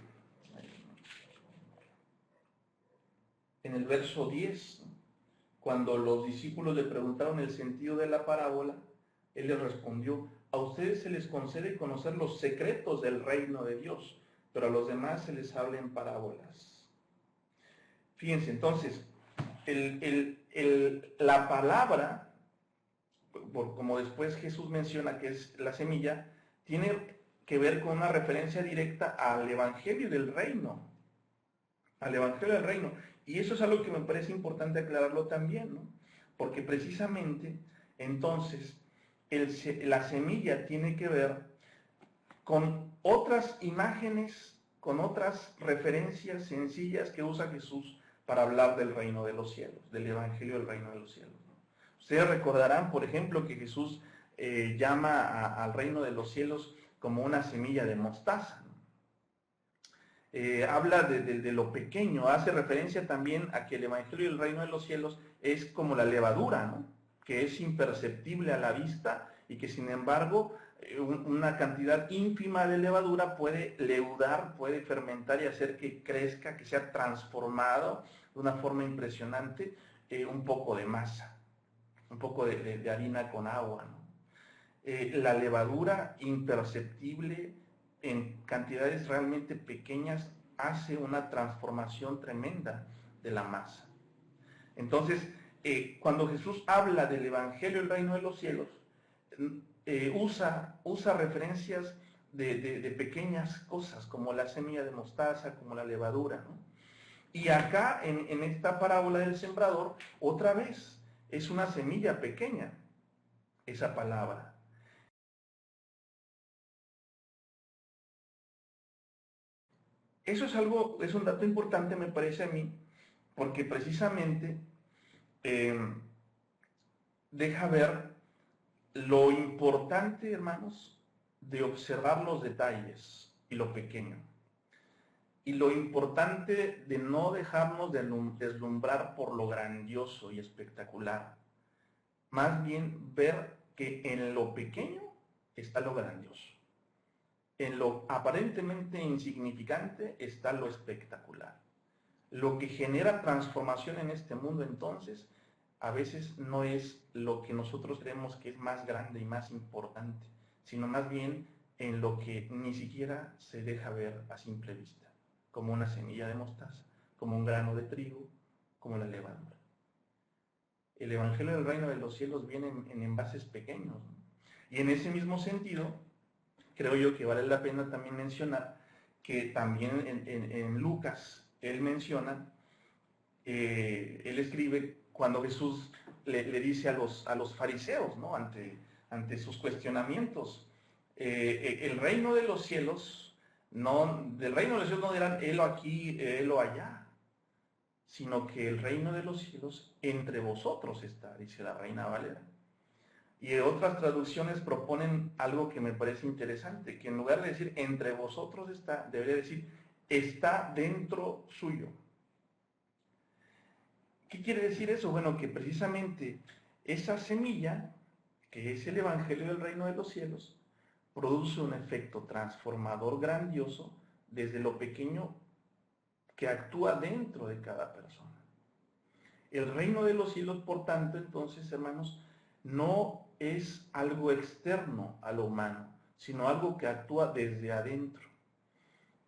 el verso 10, cuando los discípulos le preguntaron el sentido de la parábola, él les respondió: a ustedes se les concede conocer los secretos del reino de Dios, pero a los demás se les habla en parábolas. Fíjense, entonces, la palabra, como después Jesús menciona que es la semilla, tiene que ver con una referencia directa al evangelio del reino, al evangelio del reino. Y eso es algo que me parece importante aclararlo también, ¿no? Porque precisamente, entonces, la semilla tiene que ver con otras imágenes, con otras referencias sencillas que usa Jesús para hablar del reino de los cielos, del evangelio del reino de los cielos, ¿no? Ustedes recordarán, por ejemplo, que Jesús llama al reino de los cielos como una semilla de mostaza, ¿no? Habla de lo pequeño, hace referencia también a que el evangelio del reino de los cielos es como la levadura, ¿no? Que es imperceptible a la vista y que sin embargo una cantidad ínfima de levadura puede leudar, puede fermentar y hacer que crezca, que sea transformado de una forma impresionante un poco de masa, un poco de harina con agua, ¿no? La levadura imperceptible en cantidades realmente pequeñas hace una transformación tremenda de la masa. Entonces, cuando Jesús habla del Evangelio del Reino de los Cielos, usa referencias de pequeñas cosas, como la semilla de mostaza, como la levadura, ¿no? Y acá, en esta parábola del sembrador, otra vez, es una semilla pequeña, esa palabra. Eso es un dato importante, me parece a mí, porque precisamente eh, deja ver lo importante, hermanos, de observar los detalles y lo pequeño. Y lo importante de no dejarnos deslumbrar por lo grandioso y espectacular. Más bien ver que en lo pequeño está lo grandioso. En lo aparentemente insignificante está lo espectacular. Lo que genera transformación en este mundo, entonces, a veces no es lo que nosotros creemos que es más grande y más importante, sino más bien en lo que ni siquiera se deja ver a simple vista, como una semilla de mostaza, como un grano de trigo, como la levadura. El Evangelio del Reino de los Cielos viene en envases pequeños, ¿no? Y en ese mismo sentido, creo yo que vale la pena también mencionar que también en Lucas él menciona, él escribe cuando Jesús le dice a los fariseos, ¿no? Ante sus cuestionamientos, el reino de los cielos, del reino de los cielos no dirán, helo aquí, helo allá, sino que el reino de los cielos entre vosotros está, dice la Reina Valera. Y otras traducciones proponen algo que me parece interesante, que en lugar de decir entre vosotros está, debería decir está dentro suyo. ¿Qué quiere decir eso? Bueno, que precisamente esa semilla, que es el Evangelio del Reino de los Cielos, produce un efecto transformador grandioso desde lo pequeño que actúa dentro de cada persona. El reino de los cielos, por tanto, entonces, hermanos, no es algo externo a lo humano, sino algo que actúa desde adentro.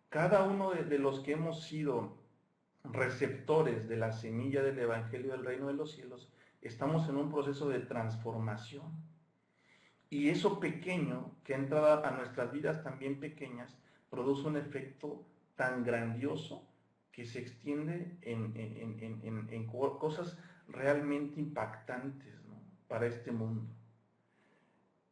Cada uno de los que hemos sido receptores de la semilla del Evangelio del Reino de los Cielos, estamos en un proceso de transformación. Y eso pequeño, que ha entrado a nuestras vidas también pequeñas, produce un efecto tan grandioso que se extiende en cosas realmente impactantes, ¿no? Para este mundo.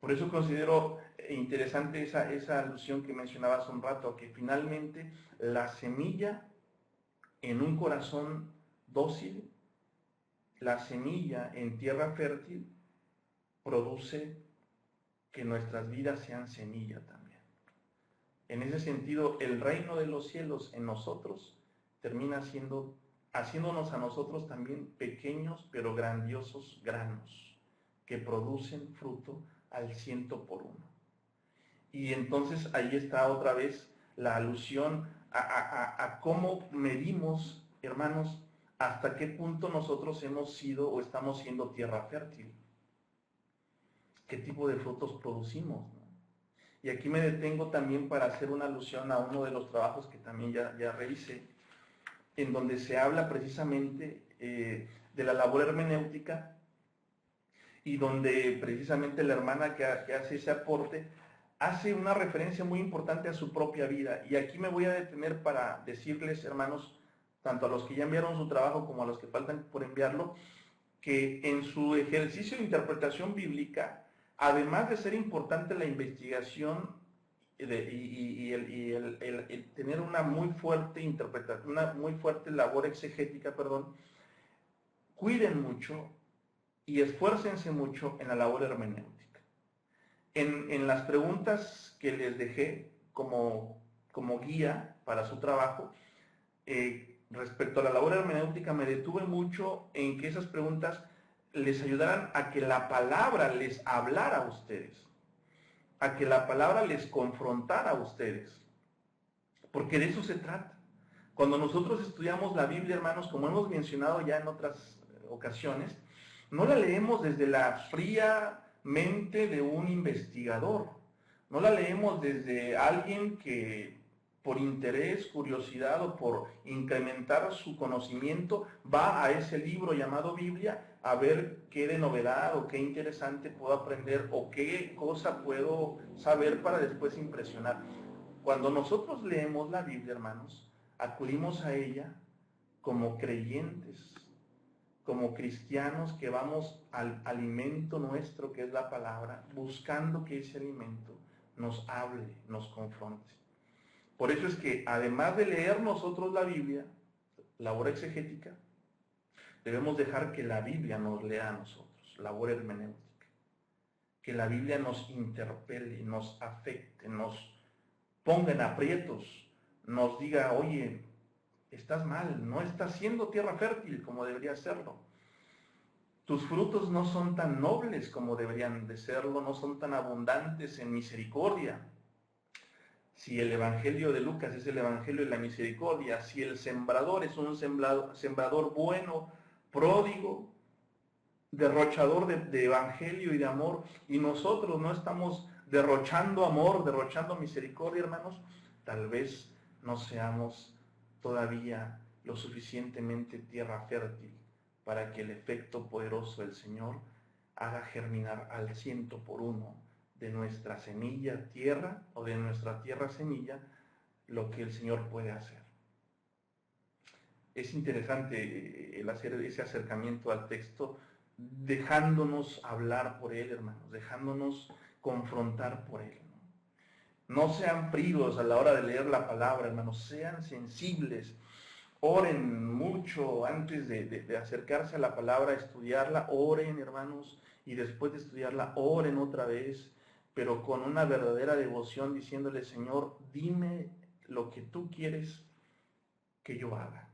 Por eso considero interesante esa alusión que mencionaba hace un rato, que finalmente la semilla en un corazón dócil, la semilla en tierra fértil, produce que nuestras vidas sean semilla también. En ese sentido, el reino de los cielos en nosotros termina haciéndonos a nosotros también pequeños pero grandiosos granos que producen fruto al 100%. Y entonces ahí está otra vez la alusión a cómo medimos, hermanos, hasta qué punto nosotros hemos sido o estamos siendo tierra fértil. ¿Qué tipo de frutos producimos, ¿no? Y aquí me detengo también para hacer una alusión a uno de los trabajos que también ya revisé, en donde se habla precisamente de la labor hermenéutica y donde precisamente la hermana que hace ese aporte hace una referencia muy importante a su propia vida. Y aquí me voy a detener para decirles, hermanos, tanto a los que ya enviaron su trabajo como a los que faltan por enviarlo, que en su ejercicio de interpretación bíblica, además de ser importante la investigación y el tener una muy fuerte interpretación, una muy fuerte labor exegética, perdón, cuiden mucho y esfuércense mucho en la labor hermenéutica. En las preguntas que les dejé como guía para su trabajo, respecto a la labor hermenéutica, me detuve mucho en que esas preguntas les ayudaran a que la palabra les hablara a ustedes, a que la palabra les confrontara a ustedes, porque de eso se trata. Cuando nosotros estudiamos la Biblia, hermanos, como hemos mencionado ya en otras ocasiones, no la leemos desde la fría mente de un investigador, no la leemos desde alguien que por interés, curiosidad o por incrementar su conocimiento va a ese libro llamado Biblia a ver qué de novedad o qué interesante puedo aprender o qué cosa puedo saber para después impresionar. Cuando nosotros leemos la Biblia, hermanos, acudimos a ella como creyentes, como cristianos que vamos al alimento nuestro, que es la palabra, buscando que ese alimento nos hable, nos confronte. Por eso es que, además de leer nosotros la Biblia, labor exegética, debemos dejar que la Biblia nos lea a nosotros, labor hermenéutica. Que la Biblia nos interpele, nos afecte, nos ponga en aprietos, nos diga, oye, estás mal, no estás siendo tierra fértil como debería serlo. Tus frutos no son tan nobles como deberían de serlo, no son tan abundantes en misericordia. Si el Evangelio de Lucas es el Evangelio de la misericordia, si el sembrador es un sembrador bueno, pródigo, derrochador de evangelio y de amor, y nosotros no estamos derrochando amor, derrochando misericordia, hermanos, tal vez no seamos todavía lo suficientemente tierra fértil para que el efecto poderoso del Señor haga germinar al 100 por 1 de nuestra semilla tierra o de nuestra tierra semilla lo que el Señor puede hacer. Es interesante el hacer ese acercamiento al texto, dejándonos hablar por él, hermanos, dejándonos confrontar por él. No sean fríos a la hora de leer la palabra, hermanos, sean sensibles. Oren mucho antes de acercarse a la palabra, a estudiarla. Oren, hermanos, y después de estudiarla, oren otra vez, pero con una verdadera devoción, diciéndole, Señor, dime lo que tú quieres que yo haga.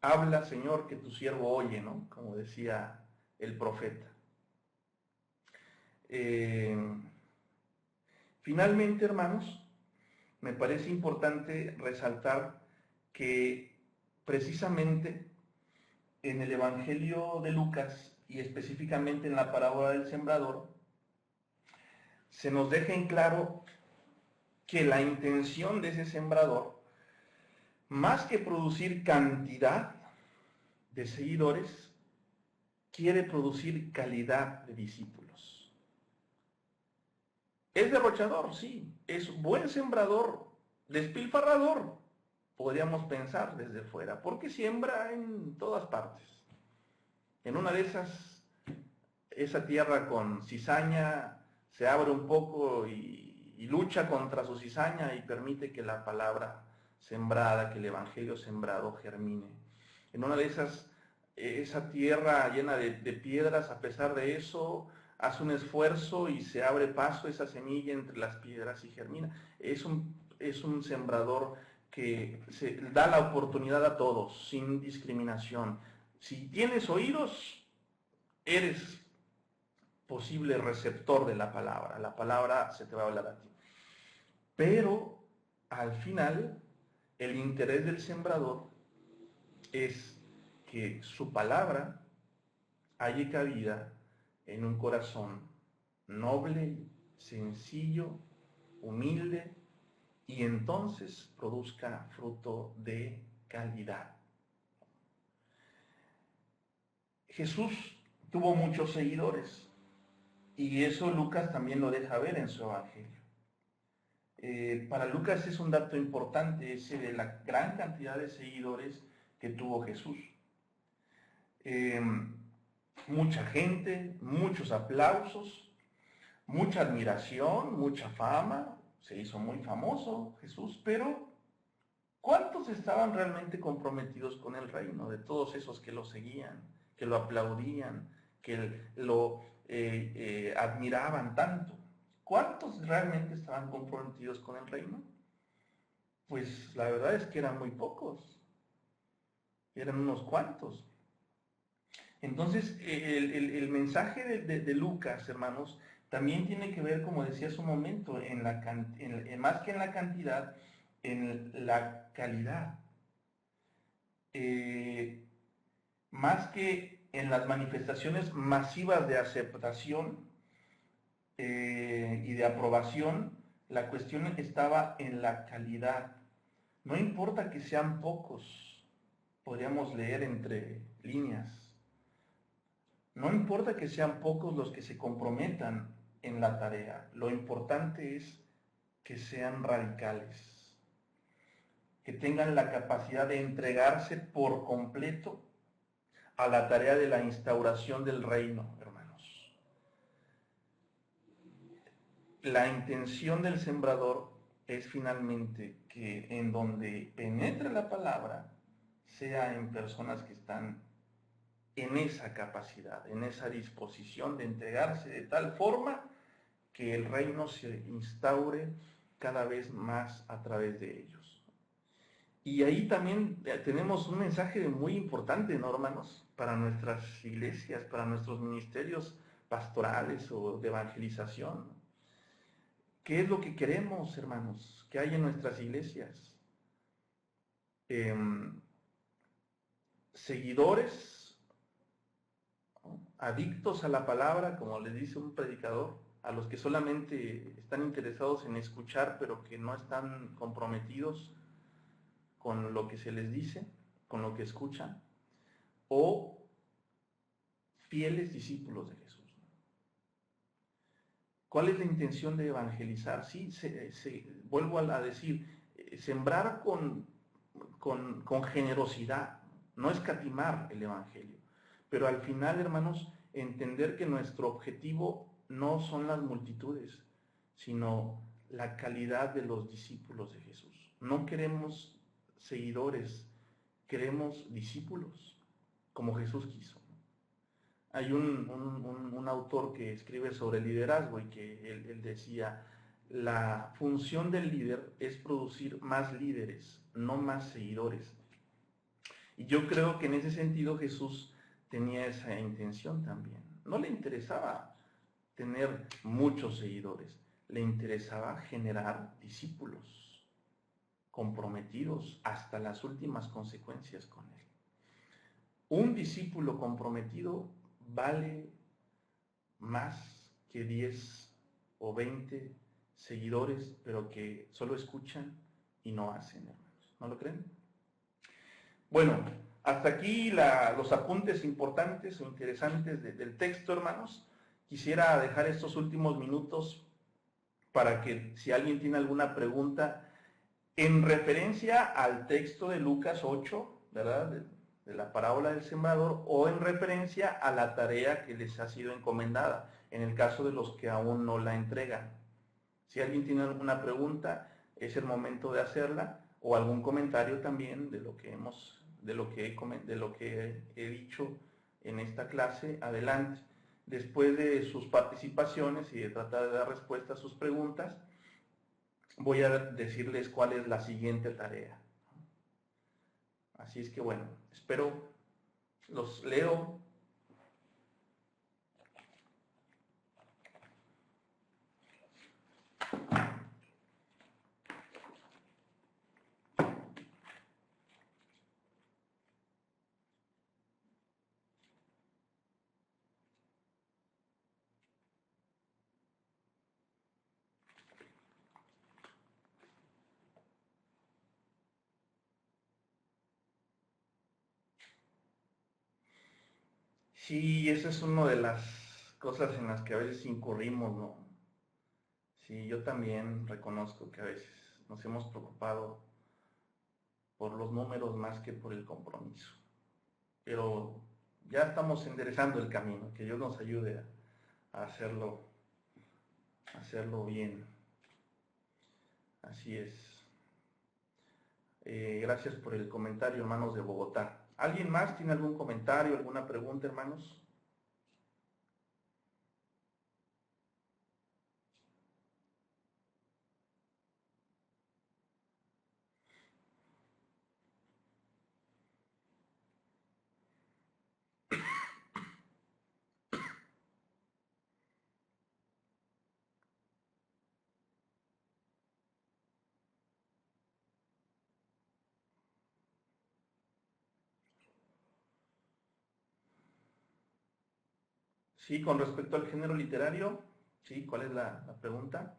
Habla, Señor, que tu siervo oye, ¿no? Como decía el profeta. Finalmente, hermanos, me parece importante resaltar que precisamente en el Evangelio de Lucas y específicamente en la parábola del sembrador, se nos deja en claro que la intención de ese sembrador, más que producir cantidad de seguidores, quiere producir calidad de discípulos. Es derrochador, sí, es buen sembrador, despilfarrador, podríamos pensar desde fuera, porque siembra en todas partes. En una de esas, esa tierra con cizaña se abre un poco y lucha contra su cizaña y permite que la palabra sembrada, que el evangelio sembrado germine. En una de esas, esa tierra llena de piedras, a pesar de eso, hace un esfuerzo y se abre paso esa semilla entre las piedras y germina. Es un sembrador que se da la oportunidad a todos, sin discriminación. Si tienes oídos, eres posible receptor de la palabra se te va a hablar a ti. Pero al final, el interés del sembrador es que su palabra halle cabida en un corazón noble, sencillo, humilde, y entonces produzca fruto de calidad. Jesús tuvo muchos seguidores y eso Lucas también lo deja ver en su evangelio. Para Lucas es un dato importante ese de la gran cantidad de seguidores que tuvo Jesús. Mucha gente, muchos aplausos, mucha admiración, mucha fama, se hizo muy famoso Jesús, pero ¿cuántos estaban realmente comprometidos con el reino? De todos esos que lo seguían, que lo aplaudían, que lo admiraban tanto. ¿Cuántos realmente estaban comprometidos con el reino? Pues la verdad es que eran muy pocos, eran unos cuantos. Entonces, el mensaje de Lucas, hermanos, también tiene que ver, como decía hace un momento, más que en la cantidad, en la calidad. Más que en las manifestaciones masivas de aceptación y de aprobación, la cuestión estaba en la calidad. No importa que sean pocos, podríamos leer entre líneas. No importa que sean pocos los que se comprometan en la tarea, lo importante es que sean radicales, que tengan la capacidad de entregarse por completo a la tarea de la instauración del reino, hermanos. La intención del sembrador es finalmente que en donde penetre la palabra sea en personas que están en esa capacidad, en esa disposición de entregarse de tal forma que el reino se instaure cada vez más a través de ellos. Y ahí también tenemos un mensaje muy importante, ¿no, hermanos? Para nuestras iglesias, para nuestros ministerios pastorales o de evangelización. ¿Qué es lo que queremos, hermanos? ¿Qué hay en nuestras iglesias? Seguidores, ¿no? Adictos a la palabra, como les dice un predicador, a los que solamente están interesados en escuchar, pero que no están comprometidos con lo que se les dice, con lo que escuchan, o fieles discípulos de Jesús. ¿Cuál es la intención de evangelizar? Sí, vuelvo a decir, sembrar con generosidad, no escatimar el evangelio. Pero al final, hermanos, entender que nuestro objetivo no son las multitudes, sino la calidad de los discípulos de Jesús. No queremos seguidores, queremos discípulos, como Jesús quiso. Hay un autor que escribe sobre liderazgo y que él decía, la función del líder es producir más líderes, no más seguidores. Y yo creo que en ese sentido Jesús tenía esa intención también. No le interesaba tener muchos seguidores, le interesaba generar discípulos comprometidos hasta las últimas consecuencias con él. Un discípulo comprometido vale más que 10 o 20 seguidores, pero que solo escuchan y no hacen, hermanos. ¿No lo creen? Bueno, hasta aquí los apuntes importantes o interesantes del texto, hermanos. Quisiera dejar estos últimos minutos para que si alguien tiene alguna pregunta en referencia al texto de Lucas 8, ¿verdad? De la parábola del sembrador, o en referencia a la tarea que les ha sido encomendada, en el caso de los que aún no la entregan. Si alguien tiene alguna pregunta, es el momento de hacerla, o algún comentario también de lo que he dicho en esta clase, adelante. Después de sus participaciones y de tratar de dar respuesta a sus preguntas, voy a decirles cuál es la siguiente tarea. Así es que bueno, espero, los leo. Sí, esa es una de las cosas en las que a veces incurrimos, ¿no? Sí, yo también reconozco que a veces nos hemos preocupado por los números más que por el compromiso. Pero ya estamos enderezando el camino, que Dios nos ayude a hacerlo bien. Así es. Gracias por el comentario, hermanos de Bogotá. ¿Alguien más tiene algún comentario, alguna pregunta, hermanos? Sí, con respecto al género literario, sí, ¿cuál es la pregunta?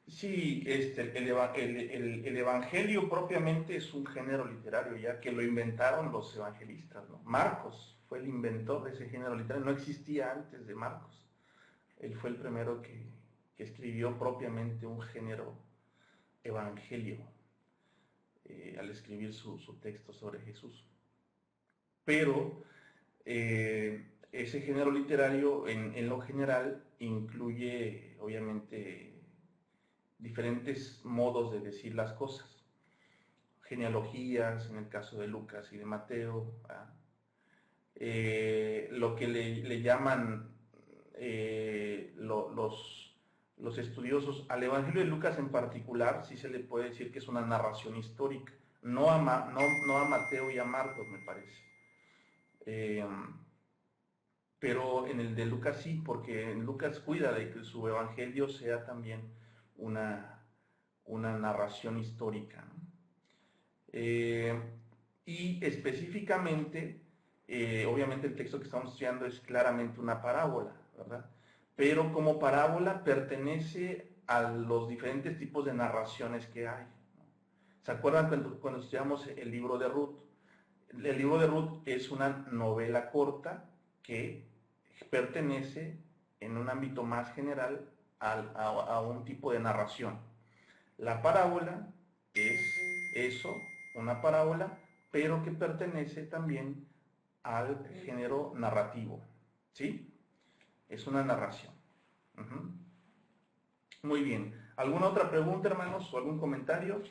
Sí, el Evangelio propiamente es un género literario, ya que lo inventaron los evangelistas, ¿no? Marcos fue el inventor de ese género literario, no existía antes de Marcos. Él fue el primero que escribió propiamente un género evangelio al escribir su texto sobre Jesús. Pero ese género literario en lo general incluye obviamente diferentes modos de decir las cosas, genealogías en el caso de Lucas y de Mateo, lo que le llaman los estudiosos al Evangelio de Lucas en particular, sí se le puede decir que es una narración histórica, no a Mateo y a Marcos, me parece. Pero en el de Lucas sí, porque en Lucas cuida de que su evangelio sea también una, una narración histórica, ¿no? Y específicamente, obviamente el texto que estamos estudiando es claramente una parábola, ¿verdad? Pero como parábola pertenece a los diferentes tipos de narraciones que hay, ¿no? ¿Se acuerdan cuando estudiamos el libro de Ruth? El libro de Ruth es una novela corta que pertenece en un ámbito más general a un tipo de narración. La parábola es eso, una parábola, pero que pertenece también al género narrativo, ¿sí? Es una narración. Uh-huh. Muy bien. ¿Alguna otra pregunta, hermanos, o algún comentario?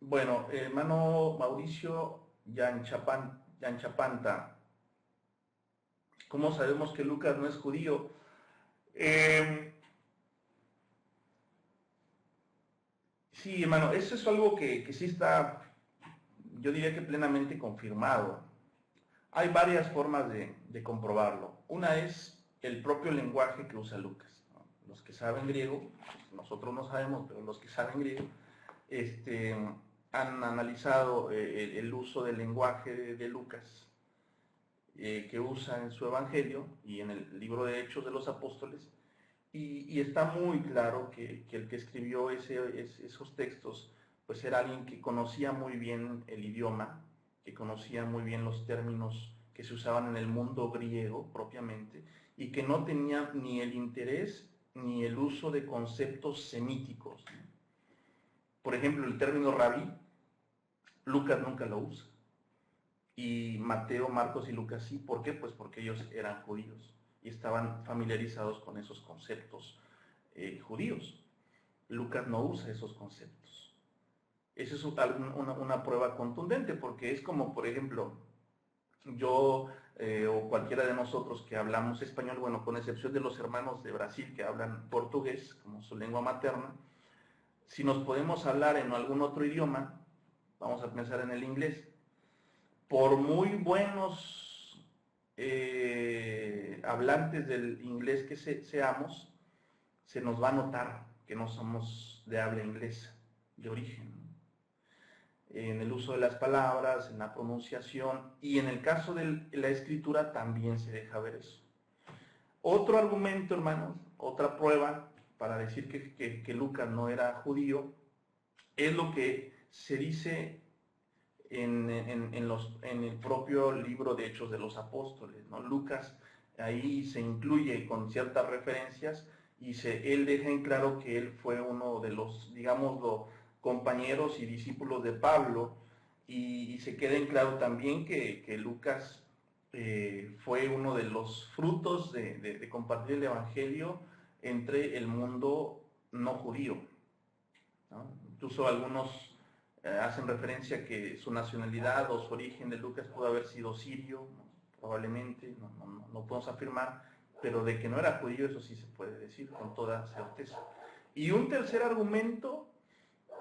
Bueno, hermano Mauricio Yanchapanta, ¿cómo sabemos que Lucas no es judío? Eh, sí, hermano, eso es algo que sí está, yo diría que plenamente confirmado. Hay varias formas de comprobarlo. Una es el propio lenguaje que usa Lucas, ¿no? Los que saben griego, nosotros no sabemos, pero los que saben griego, este, han analizado el uso del lenguaje de Lucas que usa en su Evangelio y en el libro de Hechos de los Apóstoles, y está muy claro que el que escribió esos textos pues era alguien que conocía muy bien el idioma, que conocía muy bien los términos que se usaban en el mundo griego propiamente, y que no tenía ni el interés ni el uso de conceptos semíticos. Por ejemplo, el término rabí, Lucas nunca lo usa. Y Mateo, Marcos y Lucas sí. ¿Por qué? Pues porque ellos eran judíos y estaban familiarizados con esos conceptos judíos. Lucas no usa esos conceptos. Esa es una prueba contundente, porque es como, por ejemplo, yo o cualquiera de nosotros que hablamos español, bueno, con excepción de los hermanos de Brasil que hablan portugués como su lengua materna, si nos podemos hablar en algún otro idioma, vamos a pensar en el inglés, por muy buenos hablantes del inglés que seamos, se nos va a notar que no somos de habla inglesa, de origen, ¿no? En el uso de las palabras, en la pronunciación, y en el caso de la escritura también se deja ver eso. Otro argumento, hermanos, otra prueba para decir que Lucas no era judío, es lo que se dice en el propio libro de Hechos de los Apóstoles, ¿no? Lucas ahí se incluye con ciertas referencias y él deja en claro que él fue uno de los, digámoslo, compañeros y discípulos de Pablo, y se queda en claro también que Lucas fue uno de los frutos de compartir el Evangelio entre el mundo no judío, ¿no? Incluso algunos hacen referencia a que su nacionalidad o su origen de Lucas pudo haber sido sirio, ¿no? Probablemente, no podemos afirmar, pero de que no era judío, eso sí se puede decir con toda certeza. Y un tercer argumento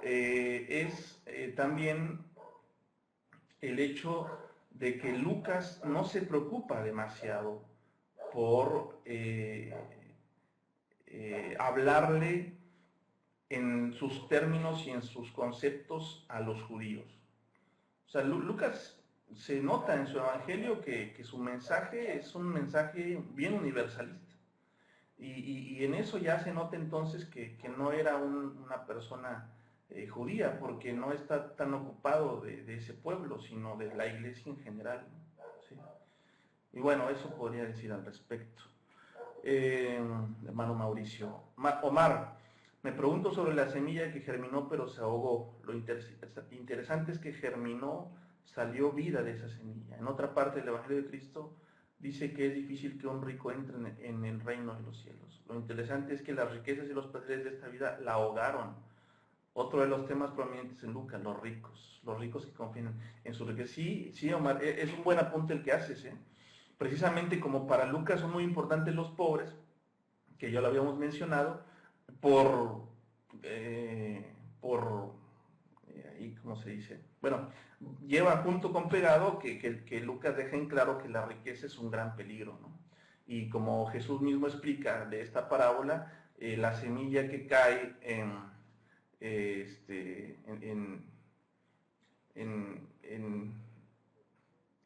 es también el hecho de que Lucas no se preocupa demasiado por hablarle en sus términos y en sus conceptos a los judíos. O sea, Lucas se nota en su evangelio que su mensaje es un mensaje bien universalista. Y en eso ya se nota entonces que no era una persona judía, porque no está tan ocupado de ese pueblo, sino de la iglesia en general, ¿sí? Y bueno, eso podría decir al respecto. Hermano Mauricio. Omar, me pregunto sobre la semilla que germinó pero se ahogó. Lo interesante es que germinó, salió vida de esa semilla. En otra parte del Evangelio de Cristo dice que es difícil que un rico entre en el reino de los cielos. Lo interesante es que las riquezas y los placeres de esta vida la ahogaron. Otro de los temas prominentes en Lucas, los ricos que confían en su riqueza. Sí, sí, Omar, es un buen apunte el que haces, ¿eh? Precisamente como para Lucas son muy importantes los pobres, que ya lo habíamos mencionado, por, ¿cómo se dice? Bueno, lleva junto con pegado que Lucas deja en claro que la riqueza es un gran peligro, ¿no? Y como Jesús mismo explica de esta parábola, la semilla que cae en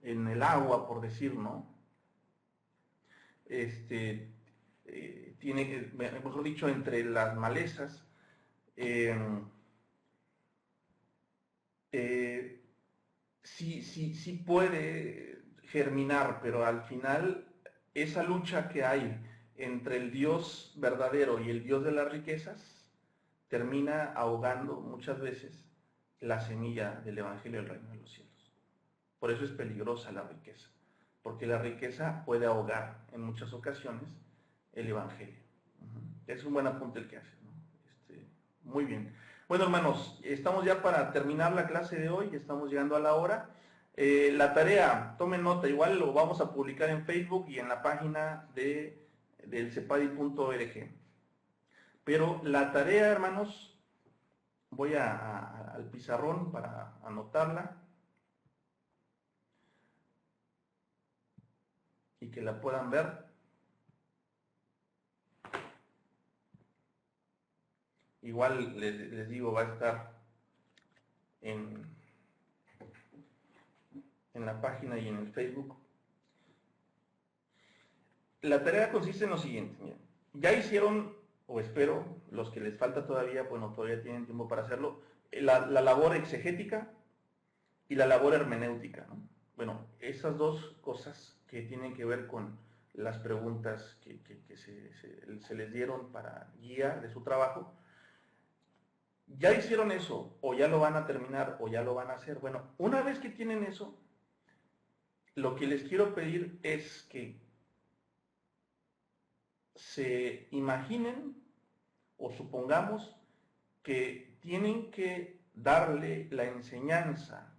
el agua, por decir, ¿no? Tiene, mejor dicho, entre las malezas, sí puede germinar, pero al final esa lucha que hay entre el Dios verdadero y el Dios de las riquezas termina ahogando muchas veces la semilla del Evangelio del Reino de los Cielos. Por eso es peligrosa la riqueza, porque la riqueza puede ahogar en muchas ocasiones el Evangelio. Es un buen apunte el que hace, ¿no? Muy bien. Bueno, hermanos, estamos ya para terminar la clase de hoy, estamos llegando a la hora. La tarea, tomen nota, igual lo vamos a publicar en Facebook y en la página del cepadi.org. Pero la tarea, hermanos, voy al pizarrón para anotarla y que la puedan ver. Igual les digo, va a estar en la página y en el Facebook. La tarea consiste en lo siguiente, miren. Ya hicieron, o espero, los que les falta todavía, bueno, todavía tienen tiempo para hacerlo, la labor exegética y la labor hermenéutica, ¿no? Bueno, esas dos cosas que tienen que ver con las preguntas que se les dieron para guía de su trabajo, ya hicieron eso, o ya lo van a terminar, o ya lo van a hacer. Bueno, una vez que tienen eso, lo que les quiero pedir es que se imaginen o supongamos que tienen que darle la enseñanza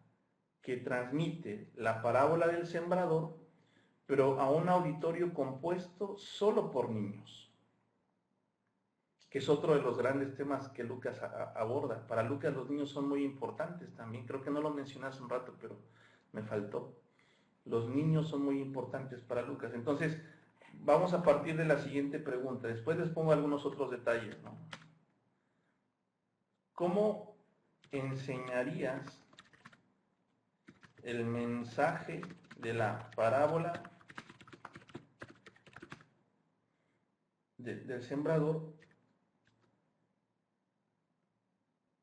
que transmite la parábola del sembrador, pero a un auditorio compuesto solo por niños, que es otro de los grandes temas que Lucas aborda. Para Lucas los niños son muy importantes también, creo que no lo mencioné hace un rato, pero me faltó. Los niños son muy importantes para Lucas. Entonces, vamos a partir de la siguiente pregunta. Después les pongo algunos otros detalles, ¿no? ¿Cómo enseñarías el mensaje de la parábola del sembrador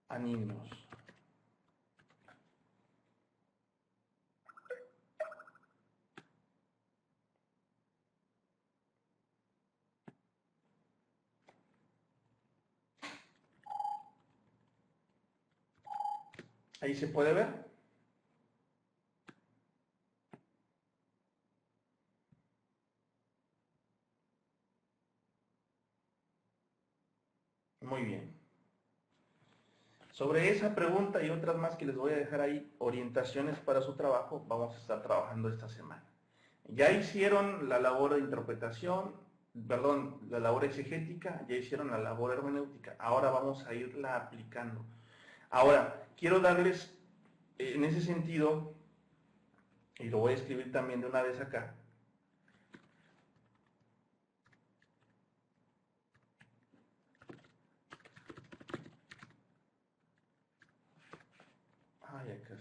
a niños? Ahí se puede ver. Sobre esa pregunta y otras más que les voy a dejar ahí, orientaciones para su trabajo, vamos a estar trabajando esta semana. Ya hicieron la labor de interpretación, perdón, la labor exegética, ya hicieron la labor hermenéutica, ahora vamos a irla aplicando. Ahora, quiero darles, en ese sentido, y lo voy a escribir también de una vez acá, ay, acá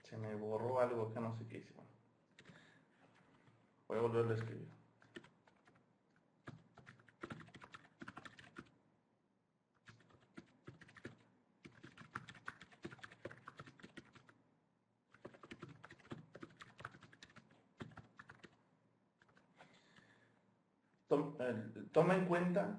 se me borró algo acá, no sé qué hice. Bueno, voy a volverlo a escribir. Toma en cuenta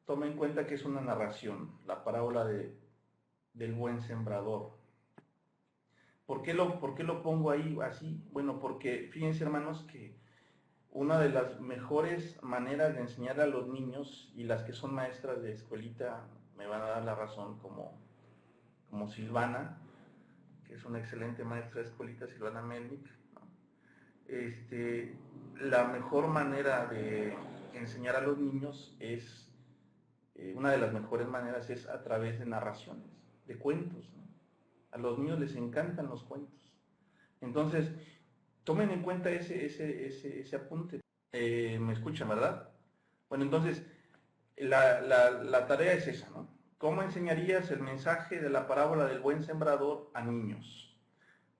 Toma en cuenta que es una narración, la parábola del buen sembrador. ¿Por qué lo pongo ahí así? Bueno, porque fíjense, hermanos, que una de las mejores maneras de enseñar a los niños, y las que son maestras de escuelita me van a dar la razón, como Silvana, que es una excelente maestra de escuelita, Silvana Melnick, ¿no? La mejor manera de enseñar a los niños es una de las mejores maneras es a través de narraciones, de cuentos, ¿no? A los niños les encantan los cuentos. Entonces, tomen en cuenta ese apunte. ¿Me escuchan, verdad? Bueno, entonces, la tarea es esa, ¿no? ¿Cómo enseñarías el mensaje de la parábola del buen sembrador a niños?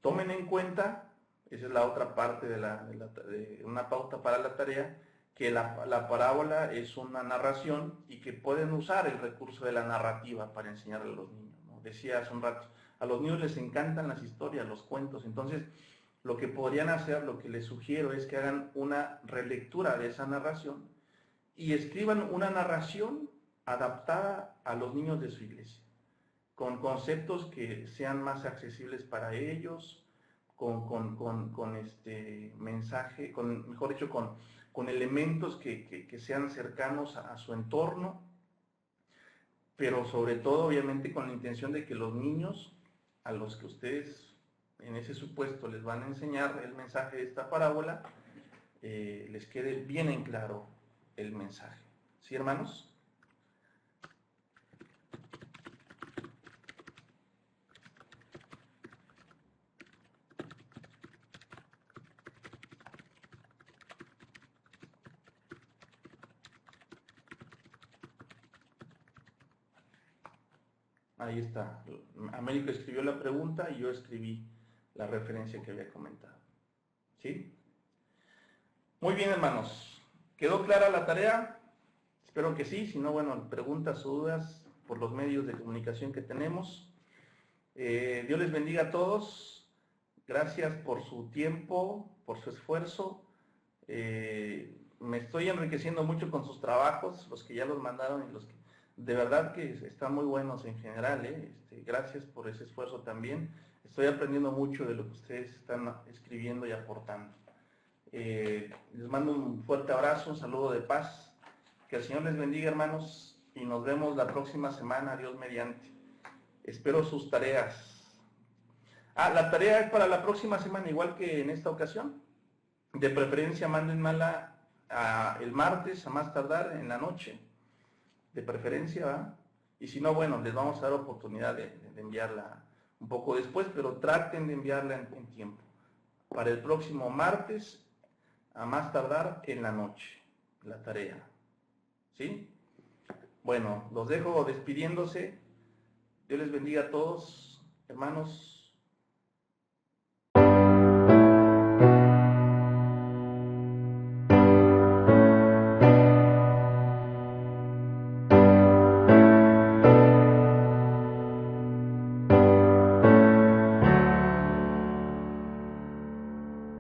Tomen en cuenta, esa es la otra parte de una pauta para la tarea, que la parábola es una narración y que pueden usar el recurso de la narrativa para enseñarle a los niños, ¿no? Decía hace un rato, a los niños les encantan las historias, los cuentos, entonces lo que podrían hacer, lo que les sugiero es que hagan una relectura de esa narración y escriban una narración adaptada a los niños de su iglesia, con conceptos que sean más accesibles para ellos, con este mensaje, mejor dicho, con elementos que sean cercanos a su entorno, pero sobre todo, obviamente, con la intención de que los niños, a los que ustedes en ese supuesto les van a enseñar el mensaje de esta parábola, les quede bien en claro el mensaje. ¿Sí, hermanos? Ahí está. Américo escribió la pregunta y yo escribí la referencia que había comentado. ¿Sí? Muy bien, hermanos. ¿Quedó clara la tarea? Espero que sí. Si no, bueno, preguntas o dudas por los medios de comunicación que tenemos. Dios les bendiga a todos. Gracias por su tiempo, por su esfuerzo. Me estoy enriqueciendo mucho con sus trabajos, los que ya los mandaron y los que de verdad que están muy buenos en general. Gracias por ese esfuerzo también. Estoy aprendiendo mucho de lo que ustedes están escribiendo y aportando. Les mando un fuerte abrazo, un saludo de paz. Que el Señor les bendiga, hermanos, y nos vemos la próxima semana, Dios mediante. Espero sus tareas. La tarea es para la próxima semana, igual que en esta ocasión. De preferencia, mándenmela el martes, a más tardar en la noche. De preferencia, ¿va? Y si no, bueno, les vamos a dar oportunidad de enviarla un poco después, pero traten de enviarla en tiempo. Para el próximo martes, a más tardar en la noche, la tarea. ¿Sí? Bueno, los dejo despidiéndose. Dios les bendiga a todos, hermanos.